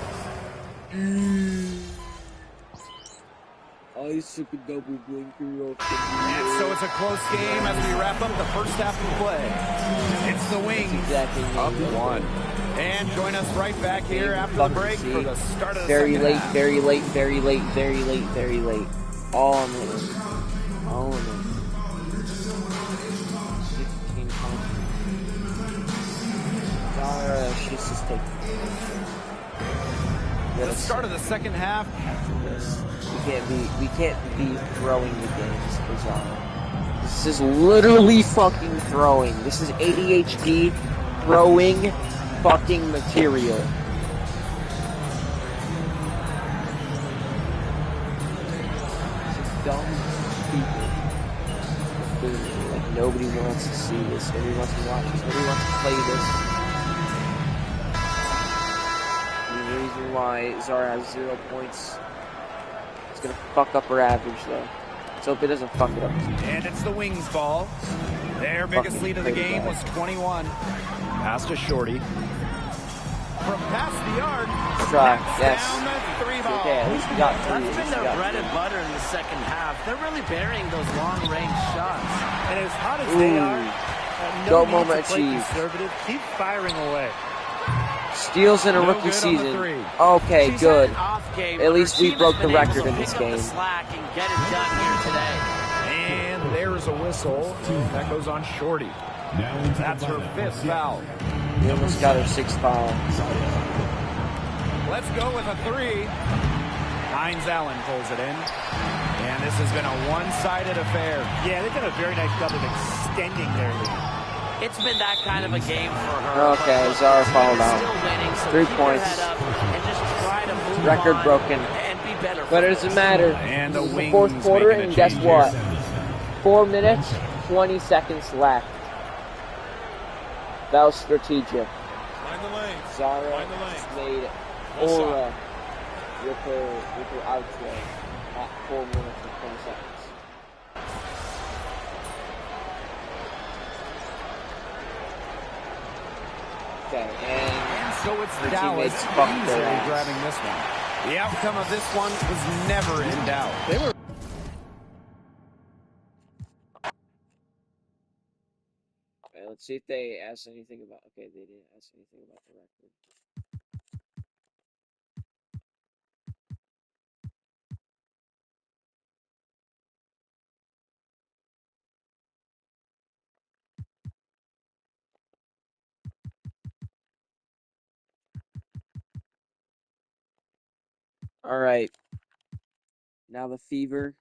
Speaker 2: I took a double blinker off.
Speaker 6: And so it's a close game as we wrap up the first half of play. It's the Wings up 1. And join us right back here after the break for the start of the second half.
Speaker 2: Very late. All in it. All in it. 16 points. Zara, she's just taking
Speaker 6: The start of the second half.
Speaker 2: We can't be throwing the games for Zara. This is literally fucking throwing. This is ADHD throwing fucking material. Dumb people. Like nobody wants to see this. Nobody wants to watch this. Nobody wants to play this. The reason why Zara has 0 points. It's gonna fuck up her average though. Let's hope it doesn't fuck it up.
Speaker 6: And it's the Wings ball. Their biggest lead of the game was 21. Pass to Shorty. From past the arc.
Speaker 2: Try. Yes.
Speaker 6: Down the 3 ball.
Speaker 2: Okay, at least we got 3.
Speaker 8: That's been their bread and butter in the second half. They're really burying those long-range shots.
Speaker 5: And as hot as they are,
Speaker 2: Go
Speaker 5: no need
Speaker 2: moment
Speaker 5: to play
Speaker 2: achieved.
Speaker 5: conservative. Keep firing away.
Speaker 2: Steals in a
Speaker 6: No
Speaker 2: rookie
Speaker 6: good on the
Speaker 2: season.
Speaker 6: 3.
Speaker 2: Okay,
Speaker 8: She's
Speaker 2: good.
Speaker 8: had an off game,
Speaker 2: At
Speaker 8: but
Speaker 2: least
Speaker 8: her
Speaker 2: we
Speaker 8: team
Speaker 2: broke
Speaker 8: has
Speaker 2: the
Speaker 8: been able
Speaker 2: record
Speaker 8: to
Speaker 2: in this
Speaker 8: pick up
Speaker 2: game.
Speaker 8: the slack and get it done here today.
Speaker 6: And there's a whistle. That goes on Shorty. That's her 5th foul.
Speaker 2: We almost got her 6th foul.
Speaker 6: Let's go with a 3. Hines Allen pulls it in. And this has been a one-sided affair.
Speaker 5: Yeah, they've done a very nice job of extending their lead.
Speaker 8: It's been that kind of a game for her.
Speaker 2: Okay, Zara fouled out.
Speaker 8: Still winning, so
Speaker 2: 3
Speaker 8: keep
Speaker 2: points.
Speaker 8: Her head up and just try to move
Speaker 2: Record
Speaker 8: on
Speaker 2: broken.
Speaker 8: and be better.
Speaker 2: But it doesn't matter.
Speaker 6: And the
Speaker 2: This is
Speaker 6: Wings
Speaker 2: the 4th quarter,
Speaker 6: making a
Speaker 2: and guess
Speaker 6: change
Speaker 2: what?
Speaker 6: here.
Speaker 2: 4 minutes, 20 seconds left. That was strategic. Zara just made Aura with her outplay at 4 minutes and 20 seconds. Okay,
Speaker 6: And so it's
Speaker 2: her
Speaker 6: Dallas
Speaker 2: teammates fucked their
Speaker 6: easily
Speaker 2: ass.
Speaker 6: grabbing this one. The outcome of this one was never in doubt.
Speaker 5: They were
Speaker 2: Okay, let's see if they asked anything about. Okay, they didn't ask anything about the record. All right. Now the Fever.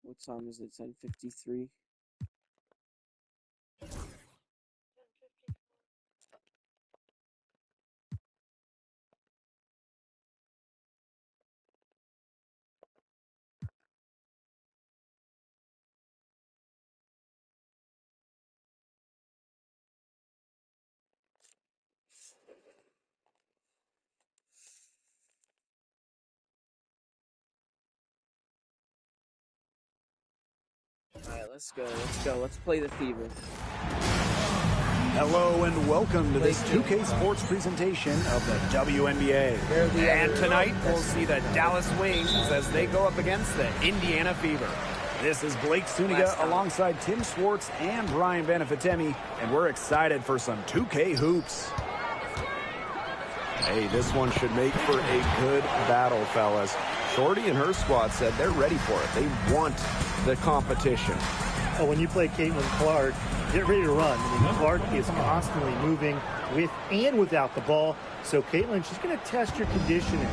Speaker 2: What time is it? 10:53. Let's go. Let's go. Let's play the Fever.
Speaker 6: Hello and welcome to this 2K Sports presentation of the WNBA. And tonight we'll see the Dallas Wings as they go up against the Indiana Fever. This is Blake Suniga alongside Tim Swartz and Brian Benefitemi, and we're excited for some 2K hoops.
Speaker 12: Hey, this one should make for a good battle, fellas. Shorty and her squad said they're ready for it. They want the competition.
Speaker 5: Oh, when you play Caitlin Clark, get ready to run. I mean, Clark is constantly moving with and without the ball. So, Caitlin, she's going to test your conditioning.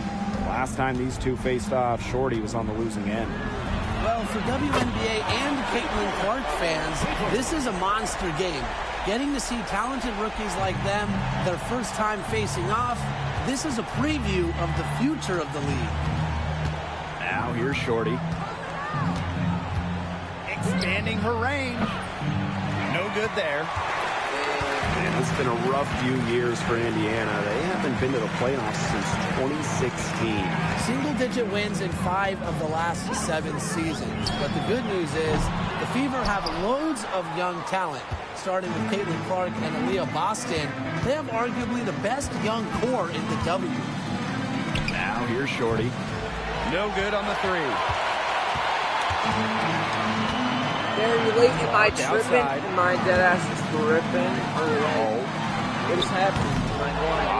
Speaker 6: Last time these two faced off, Shorty was on the losing end.
Speaker 1: Well, for WNBA and Caitlin Clark fans, this is a monster game. Getting to see talented rookies like them, their first time facing off, this is a preview of the future of the league.
Speaker 6: Now here's Shorty. Expanding her range. No good there.
Speaker 12: Man, it's been a rough few years for Indiana. They haven't been to the playoffs since 2016.
Speaker 1: Single-digit wins in 5 of the last 7 seasons. But the good news is the Fever have loads of young talent. Starting with Caitlin Clark and Aaliyah Boston, they have arguably the best young core in the W.
Speaker 6: Now here's Shorty. No good on the three.
Speaker 2: Very late. Am I tripping? Am I dead ass tripping? What is happening?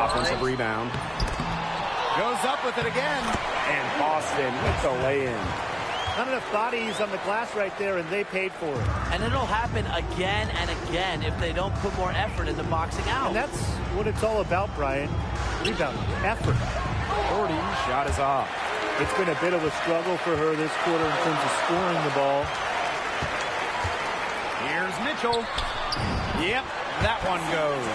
Speaker 6: Offensive rebound. Goes up with it again. And Boston with the lay-in.
Speaker 5: Not enough bodies on the glass right there, and they paid for it.
Speaker 8: And it'll happen again and again if they don't put more effort into boxing out.
Speaker 5: And that's what it's all about, Brian. Rebound, effort.
Speaker 6: Shorty shot is off.
Speaker 5: It's been a bit of a struggle for her this quarter in terms of scoring the ball.
Speaker 6: Here's Mitchell. Yep, that one goes.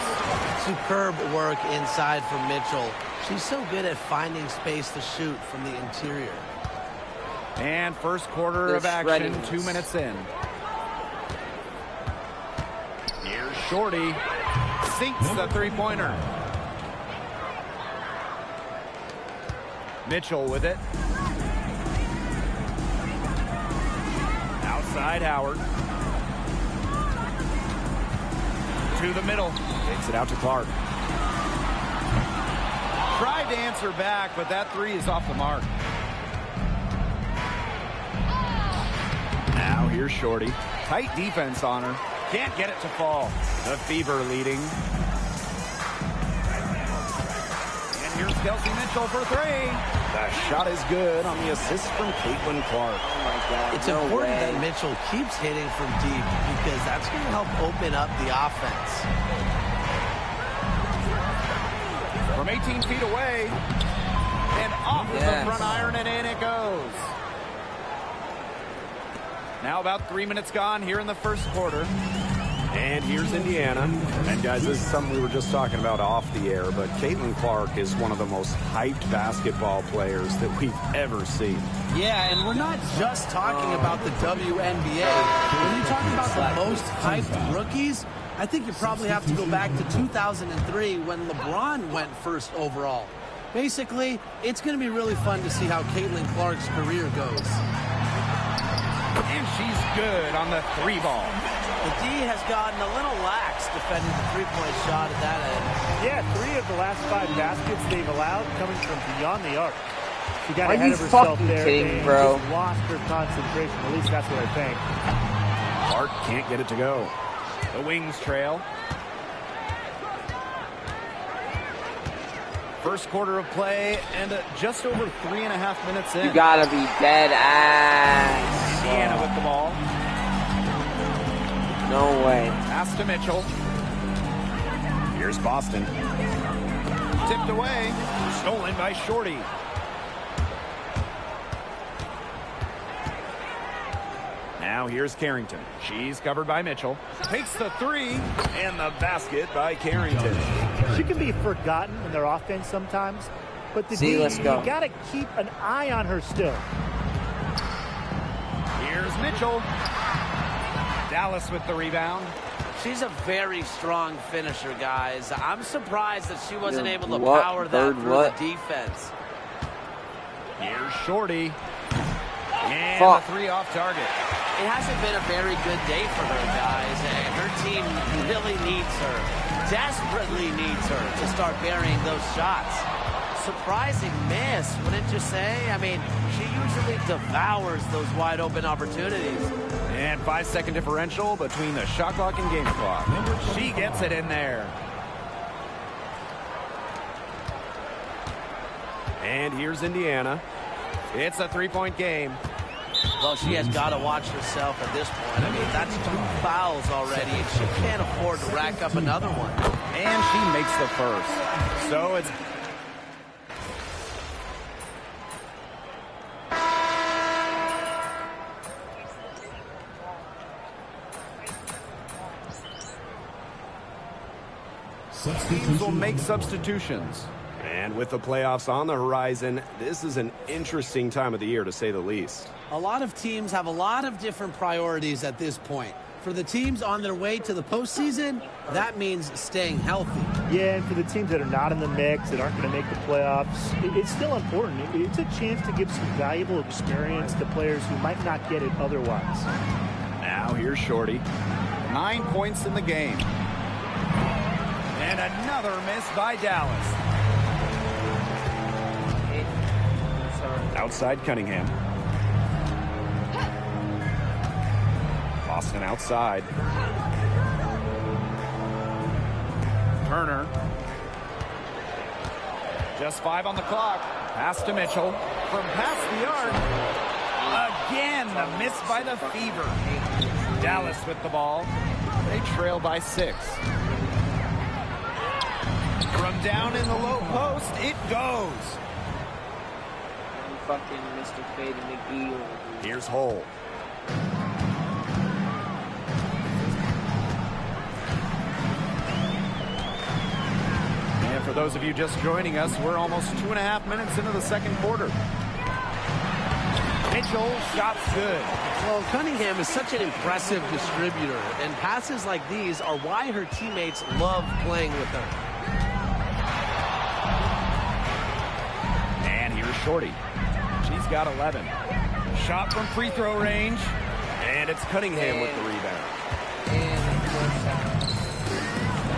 Speaker 1: Superb work inside from Mitchell. She's so good at finding space to shoot from the interior.
Speaker 6: And first quarter of action, 2 minutes in. Here's Shorty. Sinks the three-pointer. Mitchell with it. Outside Howard. To the middle. Takes it out to Clark. Tried to answer back, but that three is off the mark. Now here's Shorty. Tight defense on her. Can't get it to fall. The Fever leading. And here's Kelsey Mitchell for three. The shot is good on the assist from Caitlin Clark.
Speaker 2: Oh my God.
Speaker 1: It's important that Mitchell keeps hitting from deep because that's going to help open up the offense.
Speaker 6: From 18 feet away. And off with the front iron, and in it goes. Now about 3 minutes gone here in the first quarter.
Speaker 12: And here's Indiana. And guys, this is something we were just talking about off the air, but Caitlin Clark is one of the most hyped basketball players that we've ever seen.
Speaker 1: Yeah, and we're not just talking about the WNBA. When you talk about the most hyped rookies, I think you probably have to go back to 2003 when LeBron went first overall. Basically, it's going to be really fun to see how Caitlin Clark's career goes.
Speaker 6: And she's good on the three ball.
Speaker 8: The D has gotten a little lax defending the three-point shot at that end.
Speaker 5: Yeah, 3 of the last 5 baskets they've allowed coming from beyond the arc. She got
Speaker 2: Are
Speaker 5: ahead
Speaker 2: you
Speaker 5: of herself
Speaker 2: fucking
Speaker 5: there
Speaker 2: kidding,
Speaker 5: and
Speaker 2: bro?
Speaker 5: just lost her concentration. At least that's what I think.
Speaker 6: Clark can't get it to go. The Wings trail. First quarter of play and just over 3.5 minutes in.
Speaker 2: You gotta be dead ass.
Speaker 6: Indiana with the ball.
Speaker 2: No way.
Speaker 6: Pass to Mitchell. Here's Boston. Tipped away. Stolen by Shorty. Now here's Carrington. She's covered by Mitchell. Takes the three, and the basket by Carrington.
Speaker 5: She can be forgotten in their offense sometimes, but the D,
Speaker 2: let's go.
Speaker 5: you got to keep an eye on her still.
Speaker 6: Here's Mitchell. Dallas with the rebound.
Speaker 8: She's a very strong finisher, guys. I'm surprised that she wasn't able to
Speaker 2: what?
Speaker 8: power that
Speaker 2: Third
Speaker 8: through
Speaker 2: what?
Speaker 8: the defense.
Speaker 6: Here's Shorty. And
Speaker 2: Fuck.
Speaker 6: the three off target.
Speaker 8: it hasn't been a very good day for her, guys, and her team really needs her, desperately needs her to start burying those shots. Surprising miss, wouldn't you say? I mean, she usually devours those wide open opportunities.
Speaker 6: And 5-second differential between the shot clock and game clock. She gets it in there. And here's Indiana. It's a three-point game.
Speaker 8: Well, she has got to watch herself at this point. I mean, that's 2 fouls already, and she can't afford to rack up another one.
Speaker 6: And she makes the first. So it's... Teams will make substitutions. And with the playoffs on the horizon, this is an interesting time of the year, to say the least.
Speaker 1: A lot of teams have a lot of different priorities at this point. For the teams on their way to the postseason, that means staying healthy.
Speaker 5: Yeah, and for the teams that are not in the mix, that aren't going to make the playoffs, it's still important. It's a chance to give some valuable experience to players who might not get it otherwise.
Speaker 6: Now here's Shorty. 9 points in the game. And another miss by Dallas. Outside Cunningham. Boston outside. Turner. Just 5 on the clock. Pass to Mitchell. From past the arc. Again, the miss by the Fever. Dallas with the ball. They trail by 6. From down in the low post, it goes.
Speaker 2: Fucking Mr. Fade McGee.
Speaker 6: Here's Hole. And for those of you just joining us, we're almost 2.5 minutes into the second quarter. Mitchell, shot's good.
Speaker 1: Well, Cunningham is such an impressive distributor, and passes like these are why her teammates love playing with her.
Speaker 6: And here's Shorty. She's got 11. Shot from free throw range. And it's Cunningham with the rebound.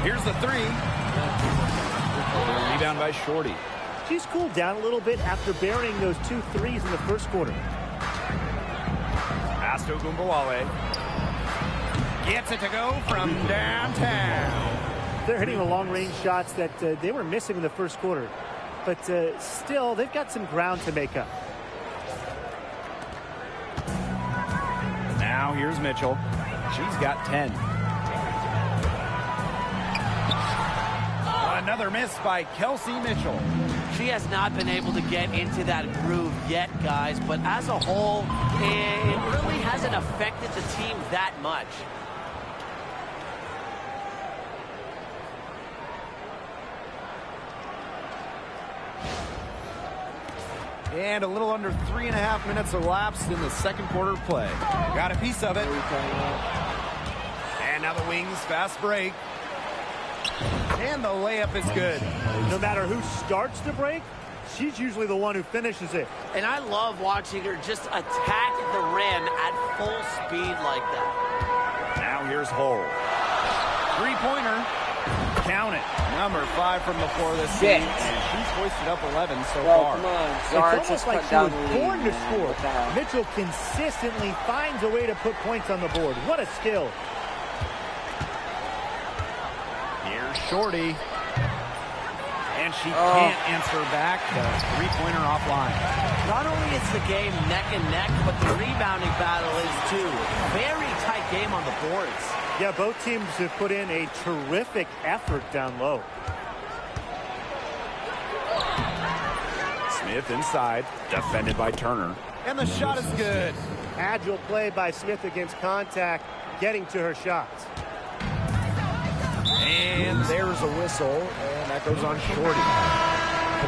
Speaker 6: Here's the 3. Rebound by Shorty.
Speaker 5: She's cooled down a little bit after burying those 2 threes in the first quarter.
Speaker 6: Pass to Gumbawale. Gets it to go from downtown.
Speaker 5: They're hitting the long-range shots that they were missing in the first quarter. But still, they've got some ground to make up.
Speaker 6: Now here's Mitchell. She's got 10. Another miss by Kelsey Mitchell.
Speaker 8: She has not been able to get into that groove yet, guys, but as a whole, it really hasn't affected the team that much.
Speaker 6: And a little under 3.5 minutes elapsed in the second quarter play. Got a piece of it. And now the Wings fast break. And the layup is good.
Speaker 5: No matter who starts the break, she's usually the one who finishes it.
Speaker 8: And I love watching her just attack the rim at full speed like that.
Speaker 6: Now here's Hole. 3-pointer. Count it. Number 5 from the floor this season. And she's hoisted up 11 so far.
Speaker 2: Come on.
Speaker 5: It's almost like she was born to score. Mitchell consistently finds a way to put points on the board. What a skill.
Speaker 6: Here's Shorty. And she can't answer back. The 3-pointer offline.
Speaker 8: Not only is the game neck and neck, but the rebounding battle is too. Very tight game on the boards.
Speaker 5: Yeah, both teams have put in a terrific effort down low.
Speaker 6: Smith inside, defended by Turner. And the shot is good.
Speaker 5: Agile play by Smith against contact, getting to her shots.
Speaker 6: And there's a whistle, and that goes on Shorty.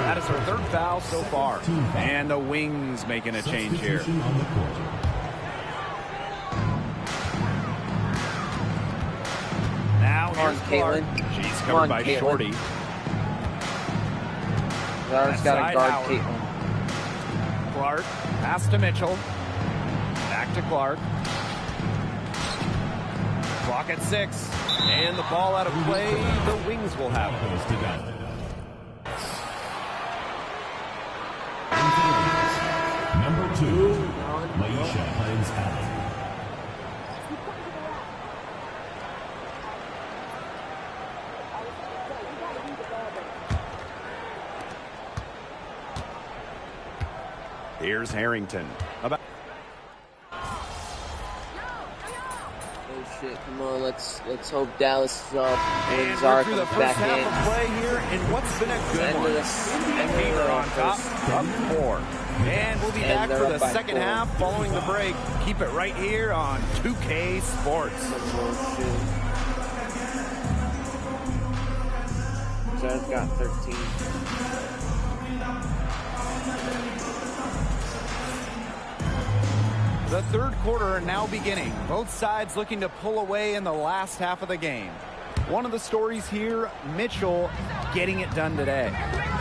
Speaker 6: That is her 3rd foul so far. And the Wings making a change here. Now here's Clark. She's covered by Shorty.
Speaker 2: Zara's got to guard Caitlin.
Speaker 6: Clark, pass to Mitchell. Back to Clark. Clock at 6. And the ball out of play. The Wings will have it.
Speaker 7: Number 2, Laisha Hines-Allen.
Speaker 6: Here's Harrington.
Speaker 2: Oh shit, come on, let's hope Dallas is up.
Speaker 6: And
Speaker 2: Zara
Speaker 6: through the
Speaker 2: comes
Speaker 6: first
Speaker 2: back in.
Speaker 6: half of play here in what's been a good one. Fever on top, up 4. And we'll be back for the second half following the break. Keep it right here on 2K Sports.
Speaker 2: Zara's got 13.
Speaker 6: The third quarter now beginning. Both sides looking to pull away in the last half of the game. One of the stories here, Mitchell getting it done today.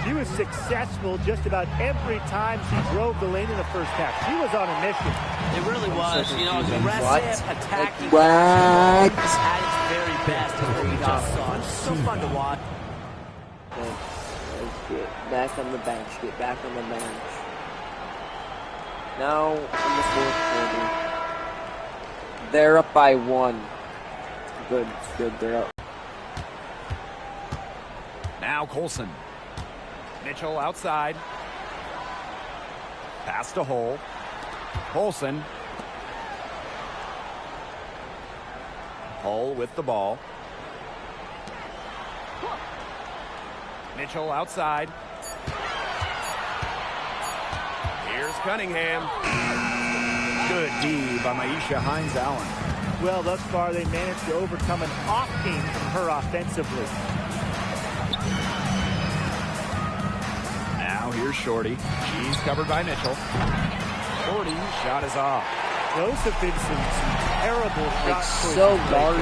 Speaker 5: She was successful just about every time she drove the lane in the first half. She was on a mission.
Speaker 8: It really was. You know, aggressive, attacking.
Speaker 2: What?
Speaker 8: At its very best is what we just saw. It's so fun to watch.
Speaker 2: Let's get back on the bench. Get back on the bench. Now, in the fourth quarter, they're up by 1. Good, it's good, they're up.
Speaker 6: Now Colson. Mitchell outside. Pass to Hole. Colson. Hole with the ball. Mitchell outside. Here's Cunningham. Good D by Maisha Hines-Allen.
Speaker 5: Well, thus far, they managed to overcome an off game from her offensively.
Speaker 6: Now here's Shorty. She's covered by Mitchell. Shorty, shot is off.
Speaker 5: Those have been some terrible shots.
Speaker 2: So garbage.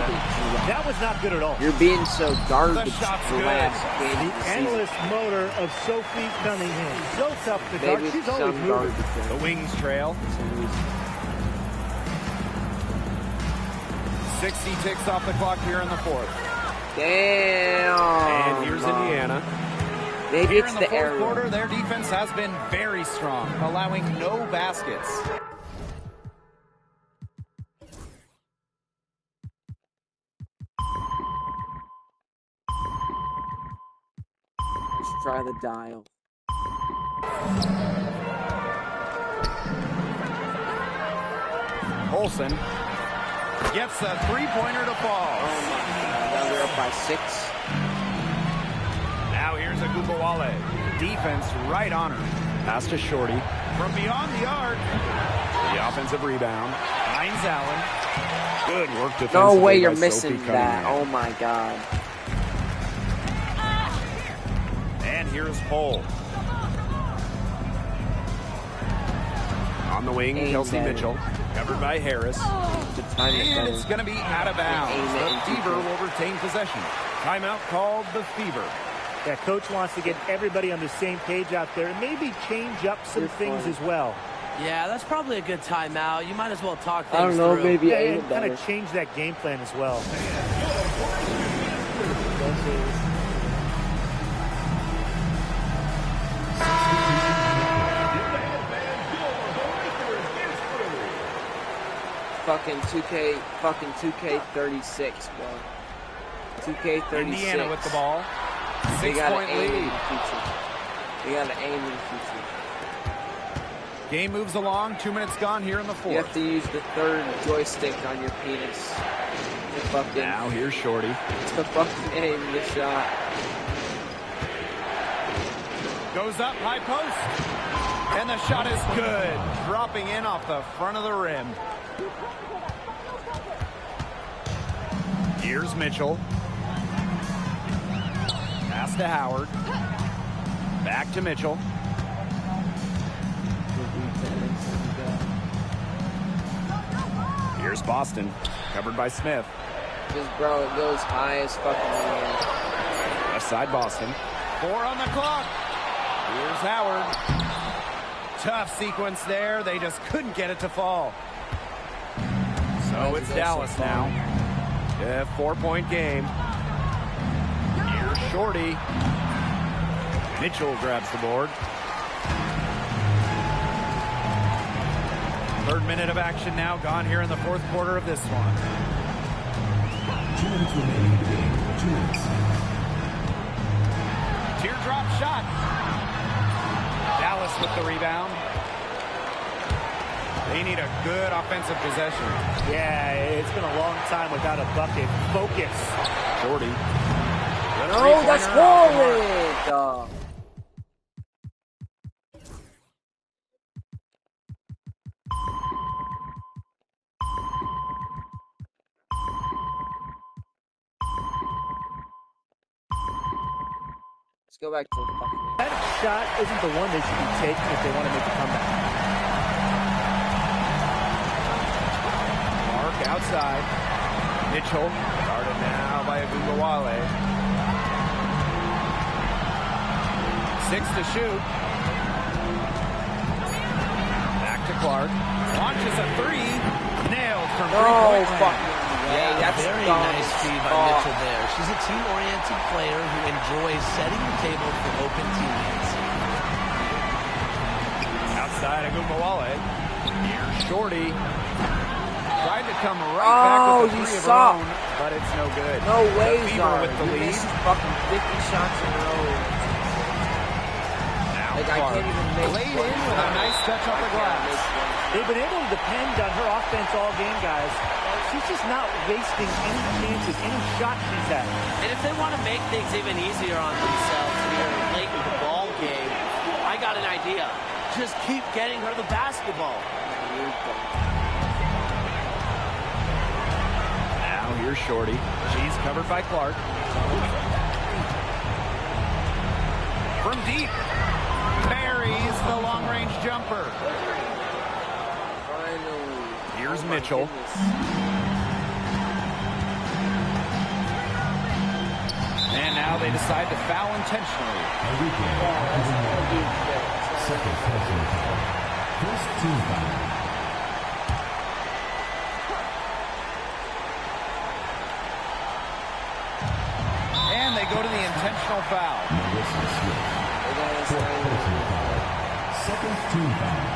Speaker 5: That was not good at all.
Speaker 2: You're being so garbage
Speaker 6: The shot's
Speaker 2: for
Speaker 6: good.
Speaker 2: last game.
Speaker 5: The endless motor of Sophie Cunningham. So tough to guard.
Speaker 2: Maybe
Speaker 5: She's always
Speaker 2: some
Speaker 5: moving.
Speaker 2: garbage.
Speaker 6: The Wings trail. 60 ticks off the clock here in the fourth.
Speaker 2: Damn.
Speaker 6: And here's Indiana.
Speaker 2: Maybe
Speaker 6: Here
Speaker 2: it's
Speaker 6: in the
Speaker 2: the
Speaker 6: fourth
Speaker 2: area.
Speaker 6: quarter, their defense has been very strong, allowing no baskets.
Speaker 2: Let's try the dial.
Speaker 6: Olsen gets a three-pointer to fall.
Speaker 2: Oh my god, now they're up by 6.
Speaker 6: Now here's Agubawale. Defense right on her. Pass to Shorty. From beyond the arc. The offensive rebound. Hines-Allen. Good work defensively.
Speaker 2: No way you're
Speaker 6: by
Speaker 2: missing
Speaker 6: Sophie
Speaker 2: that.
Speaker 6: Cunningham.
Speaker 2: Oh my god.
Speaker 6: And here's Hole. On the wing,
Speaker 2: Aim
Speaker 6: Kelsey
Speaker 2: better.
Speaker 6: Mitchell. Covered by Harris.
Speaker 2: To time it
Speaker 6: And
Speaker 2: better.
Speaker 6: it's going to be out of bounds.
Speaker 2: Aim it
Speaker 6: The
Speaker 2: and
Speaker 6: Fever
Speaker 2: keep it.
Speaker 6: will retain possession. Timeout called the Fever.
Speaker 5: Yeah, coach wants to get everybody on the same page out there and maybe change up some
Speaker 2: Good
Speaker 5: things
Speaker 2: point.
Speaker 5: as well.
Speaker 8: Yeah, that's probably a good timeout. You might as well talk things
Speaker 2: I don't know,
Speaker 8: through.
Speaker 2: maybe
Speaker 5: Yeah,
Speaker 2: aim
Speaker 5: and
Speaker 2: it
Speaker 5: kind
Speaker 2: better.
Speaker 5: of change that game plan as well.
Speaker 2: Fucking 2K36, bro. 2K36.
Speaker 6: Indiana with the ball.
Speaker 2: They gotta
Speaker 6: 6-point
Speaker 2: aim in
Speaker 6: lead.
Speaker 2: the future. They gotta aim in the future.
Speaker 6: Game moves along. 2 minutes gone here in the
Speaker 2: You
Speaker 6: fourth.
Speaker 2: have to use the third joystick on your penis to fucking,
Speaker 6: Now here's Shorty.
Speaker 2: to fucking aim the shot.
Speaker 6: Goes up, high post. And the shot is good. Dropping in off the front of the rim. Here's Mitchell. Pass to Howard. Back to Mitchell. Here's Boston. Covered by Smith.
Speaker 2: Just, bro, it goes high as fucking man.
Speaker 6: Left side Boston. 4 on the clock. Here's Howard. Tough sequence there. They just couldn't get it to fall. So it's Dallas now. 4-point game. Here's Shorty. Mitchell grabs the board. Third minute of action now gone here in the fourth quarter of this one.
Speaker 7: 2 minutes remaining in the game. 2 minutes.
Speaker 6: Teardrop shot. Dallas with the rebound. They need a good offensive possession.
Speaker 5: Yeah, it's been a long time without a bucket. Focus.
Speaker 6: Shorty.
Speaker 2: No, that's horrid. Let's go back to the fucking.
Speaker 5: That shot isn't the one they should be taking if they want to make a comeback.
Speaker 6: Mark outside. Mitchell guarded now by Agugawale. 6 to shoot. Back to Clark. Launches a 3. Nailed from 3-point land.
Speaker 1: Yeah,
Speaker 2: that's
Speaker 1: very nice feed by Mitchell there. She's a team-oriented player who enjoys setting the table for open teammates.
Speaker 6: Outside Agugawale. Here's Shorty. Tried to come right back with the 3 of her own, but it's no good.
Speaker 2: No way,
Speaker 6: The Fever with the lead.
Speaker 2: Fucking 50 shots in a row.
Speaker 6: Now
Speaker 2: Like, I
Speaker 6: Clark
Speaker 2: can't even make
Speaker 6: laid in with a nice touch off the glass.
Speaker 5: They've been able to depend on her offense all game, guys. She's just not wasting any chances, any shot she's had.
Speaker 8: And if they want to make things even easier on themselves here late in the ball game, I got an idea. Just keep getting her the basketball.
Speaker 6: Now here's Shorty. She's covered by Clark. From deep. Buries the long-range jumper. Here's Mitchell. And now they decide to foul intentionally.
Speaker 7: Second personal foul. First team foul.
Speaker 6: And they go to the intentional foul.
Speaker 7: Second team foul.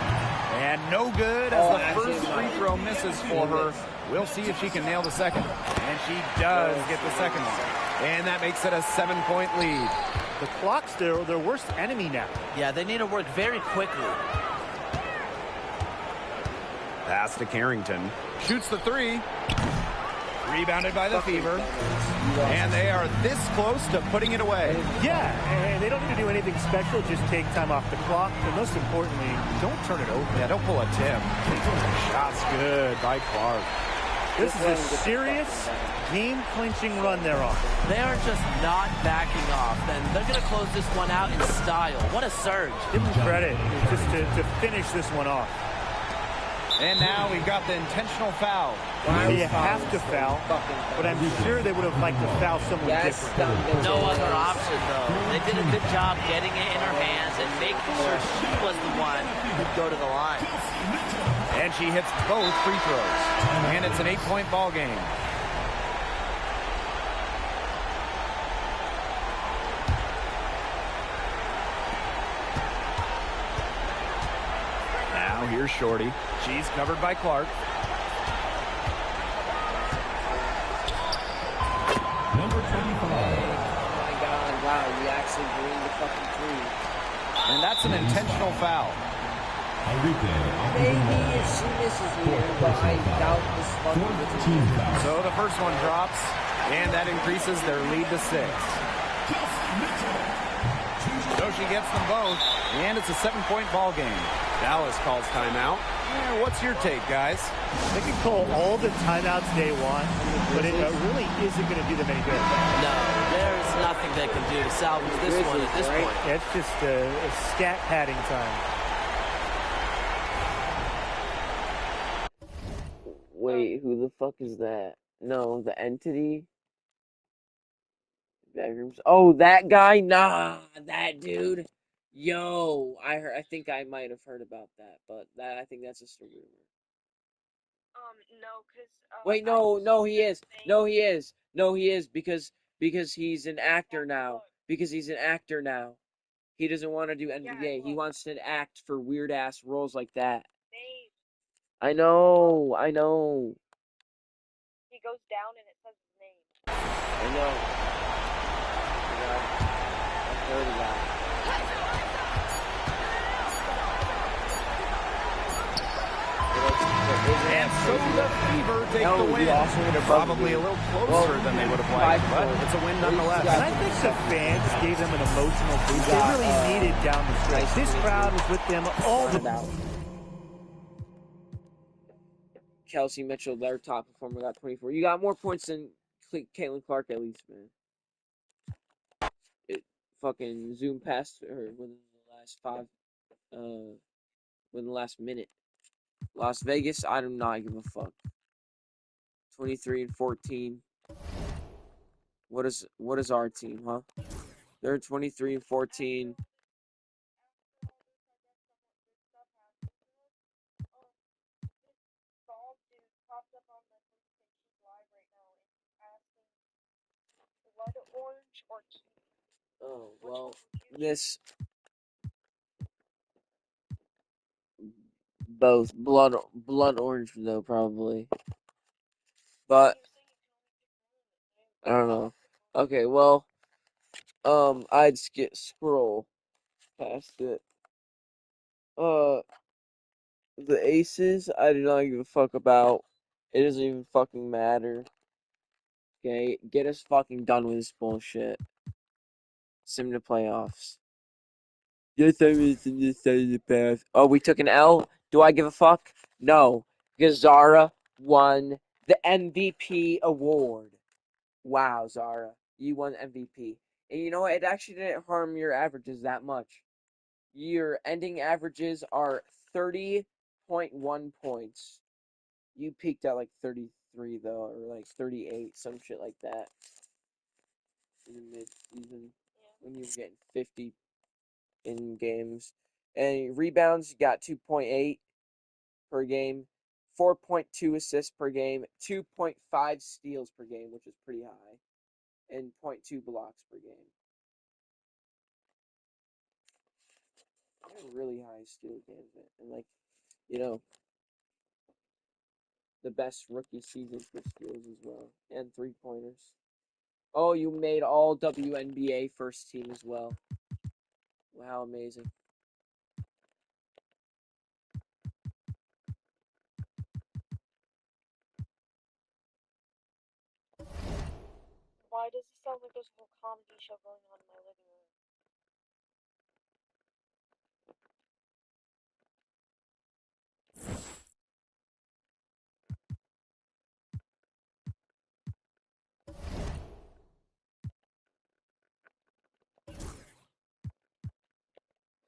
Speaker 6: And no good as the first free throw misses for her. We'll see if she can nail the second. And she does get the second one. And that makes it a 7-point lead.
Speaker 5: The clock's their worst enemy now.
Speaker 8: Yeah, they need to work very quickly.
Speaker 6: Pass to Carrington. Shoots the 3. Rebounded by the Fever. And they are this close to putting it away.
Speaker 5: Yeah, and they don't need to do anything special. Just take time off the clock. And most importantly, don't turn it over.
Speaker 6: Yeah, don't pull a Tim. Shots good by Clark.
Speaker 5: This is a serious game-clinching run they're on.
Speaker 8: They are just not backing off, and they're going to close this one out in style. What a surge.
Speaker 5: Give them credit just to finish this one off.
Speaker 6: And now we've got the intentional foul.
Speaker 5: You have to foul, but I'm sure they would have liked to foul someone different.
Speaker 8: No other option, though. They did a good job getting it in her hands and making sure she was the one who'd go to the line.
Speaker 6: And she hits both free throws. And it's an 8-point ball game. Now here's Shorty. She's covered by Clark.
Speaker 7: Number 25.
Speaker 2: Oh my God, wow, you actually bring the fucking 3.
Speaker 6: And that's an intentional foul.
Speaker 2: Maybe if she misses here, but I doubt this fucking foul.
Speaker 6: So the first one drops, and that increases their lead to 6. So she gets them both, and it's a 7-point ball game. Dallas calls timeout. Yeah, what's your take, guys?
Speaker 5: They can call all the timeouts they want, but it really isn't going to do them any good.
Speaker 8: No, there's nothing they can do to salvage this one at this point.
Speaker 5: It's just a stat padding time.
Speaker 2: Wait, who the fuck is that? No, the entity? Bedrooms. Oh, that guy? Nah, that dude. Yo, I think I might have heard about that, but I think that's just a rumor.
Speaker 3: No, because
Speaker 2: Wait, no, he is. No, he is. No, he is because he's an actor now. Because he's an actor now. He doesn't want to do NBA. He wants to act for weird ass roles like that. I know.
Speaker 3: He goes down and it says his name.
Speaker 2: I know. I've heard of that.
Speaker 6: And so the Fever take the win. Probably a little closer than they would have liked, but it's a win nonetheless.
Speaker 5: And I think the fans gave them an emotional boost they really needed down the stretch. This crowd was with them all the
Speaker 2: time. Kelsey Mitchell, their top performer, got 24. You got more points than Caitlin Clark, at least, man. It fucking zoomed past her within the last within the last minute. Las Vegas, I do not give a fuck. 23-14. What is our team, huh? They're 23-14.
Speaker 3: Orange or kiwi?
Speaker 2: Oh, well, this both blood orange though, probably. But I don't know. Okay, well, I'd scroll past it. The aces, I do not give a fuck about. It doesn't even fucking matter. Okay, get us fucking done with this bullshit. Sim to playoffs. Yes, I was in this side of the path. Oh, we took an L? Do I give a fuck? No. Because Zara won the MVP award. Wow, Zara. You won MVP. And you know what? It actually didn't harm your averages that much. Your ending averages are 30.1 points. You peaked at like 33, though, or like 38, some shit like that. In the mid-season. When you were getting 50 in games. And rebounds, you got 2.8 per game, 4.2 assists per game, 2.5 steals per game, which is pretty high, and 0.2 blocks per game. Really high steal games, and like, you know, the best rookie season for steals as well, and 3-pointers. Oh, you made all WNBA first team as well. Wow, amazing.
Speaker 3: Why does it sound like there's a whole comedy show going on in my living room?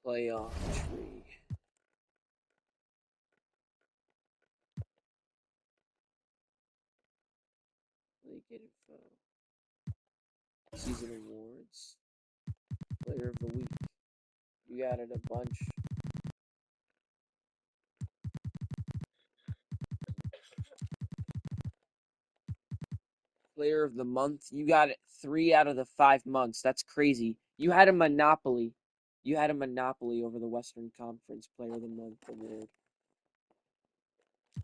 Speaker 2: Playoff tree. League info. Season awards. Player of the week. You added a bunch. Player of the month. You got it 3 out of the 5 months. That's crazy. You had a monopoly. You had a monopoly over the Western Conference Player of the Month award.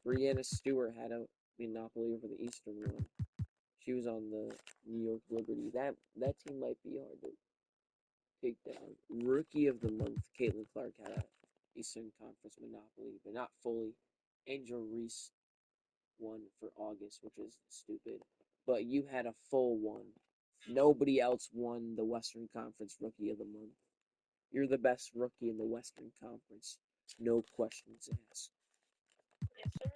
Speaker 2: Brianna Stewart had a monopoly over the Eastern one. She was on the New York Liberty. That team might be hard to take down. Rookie of the Month. Caitlin Clark had a Eastern Conference monopoly, but not fully. Angel Reese won for August, which is stupid. But you had a full one. Nobody else won the Western Conference Rookie of the Month. You're the best rookie in the Western Conference. No questions asked.
Speaker 3: Yes, sir.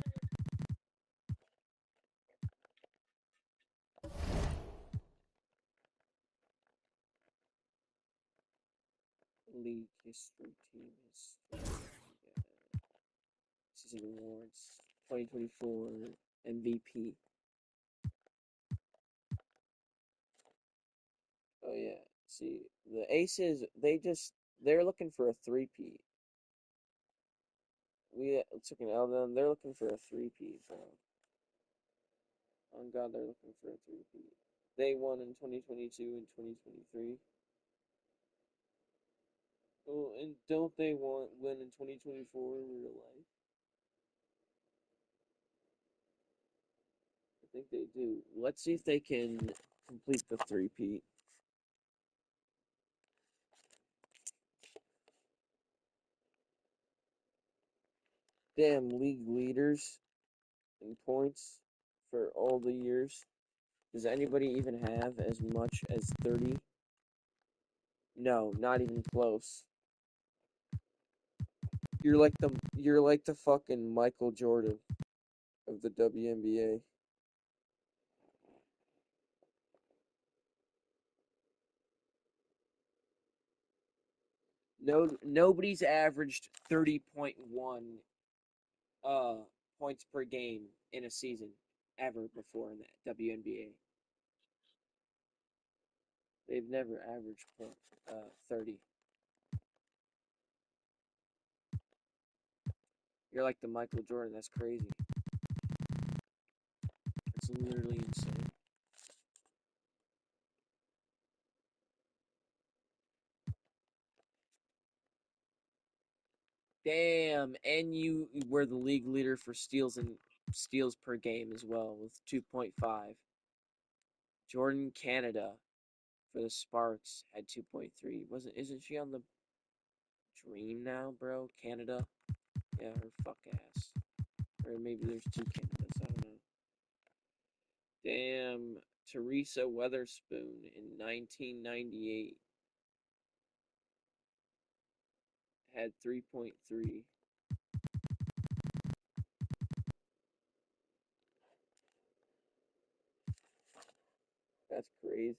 Speaker 2: League history, team history, season awards, 2024 MVP. Oh yeah, see the Aces. They're looking for a three-peat. We took an L down. They're looking for a three-peat, bro. On God, they're looking for a three-peat. They won in 2022 and 2023. Oh, and don't they win in 2024 in real life? I think they do. Let's see if they can complete the three-peat. Damn, league leaders in points for all the years. Does anybody even have as much as 30? No, not even close. You're like the fucking Michael Jordan of the WNBA. Nobody's averaged 30.1 points per game in a season ever before in the WNBA. They've never averaged 30. You're like the Michael Jordan. That's crazy. It's literally insane. Damn, and you were the league leader for steals per game as well with 2.5. Jordan Canada for the Sparks had 2.3. Isn't she on the Dream now, bro? Canada? Yeah, her fuck ass. Or maybe there's two Canadas, I don't know. Damn, Teresa Weatherspoon in 1998 had 3.3. That's crazy.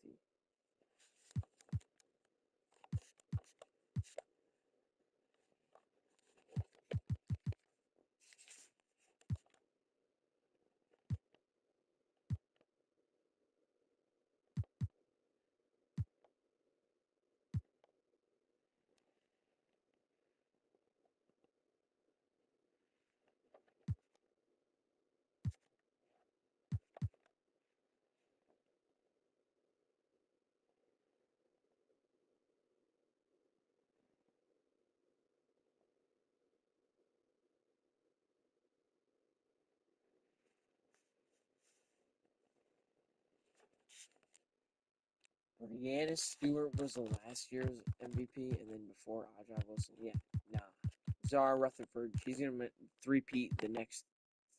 Speaker 2: Brianna Stewart was the last year's MVP, and then before Aja Wilson, yeah, nah. Zara Rutherford, she's gonna three-peat the next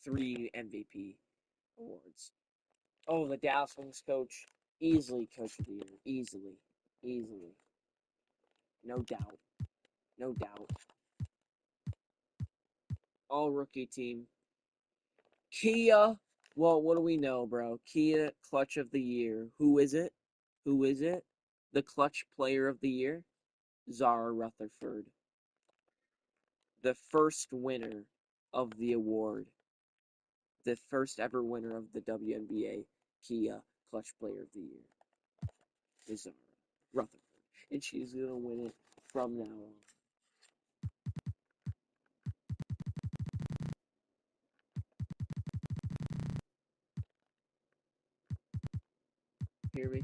Speaker 2: 3 MVP awards. Oh, the Dallas Wings coach, easily coach of the year, easily, no doubt, no doubt. All rookie team. Kia, well, what do we know, bro? Kia clutch of the year. Who is it? The clutch player of the year? Zara Rutherford. The first winner of the award. The first ever winner of the WNBA Kia Clutch Player of the Year is Zara Rutherford. And she's going to win it from now on. Hear me?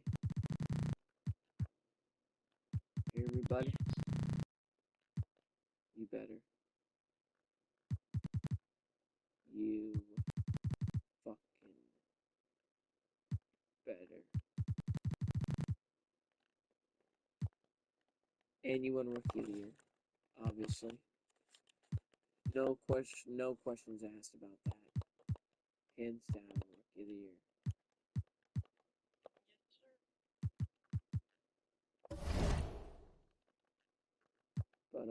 Speaker 2: Hear me, buddy? You better. You fucking better. And you won Rookie of the Year, obviously. No questions asked about that. Hands down, Rookie of the Year. But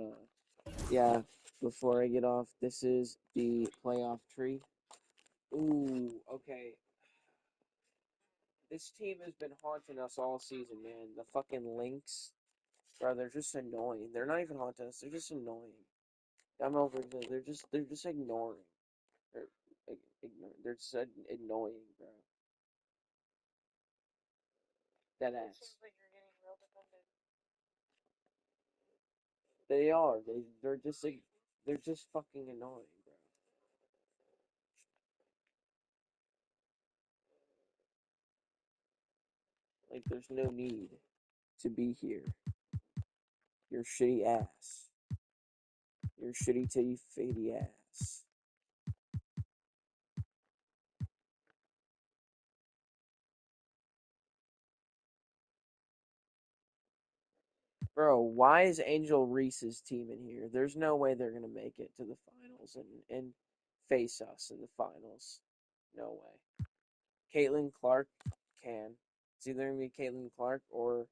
Speaker 2: yeah, before I get off, this is the playoff tree. Ooh, okay. This team has been haunting us all season, man. The fucking Lynx, bro, they're just annoying. They're not even haunting us, they're just annoying. I'm over it. They're just ignoring. They're They're just annoying, bro. That ass.
Speaker 3: Seems like you're getting real defended.
Speaker 2: They are. They're just fucking annoying, bro. Like, there's no need to be here. Your shitty ass. Your shitty titty fatty ass. Bro, why is Angel Reese's team in here? There's no way they're gonna make it to the finals and face us in the finals. No way. Caitlin Clark can. It's either gonna be Caitlin Clark or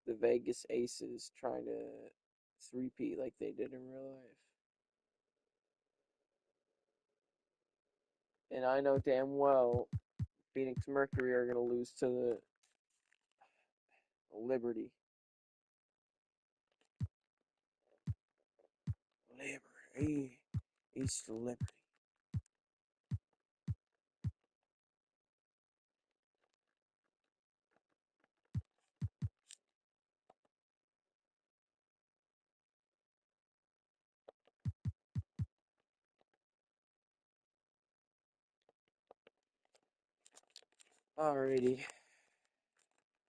Speaker 2: the Vegas Aces trying to three-peat like they did in real life. And I know damn well Phoenix Mercury are gonna lose to the Liberty. Liberty. East Liberty. Alrighty.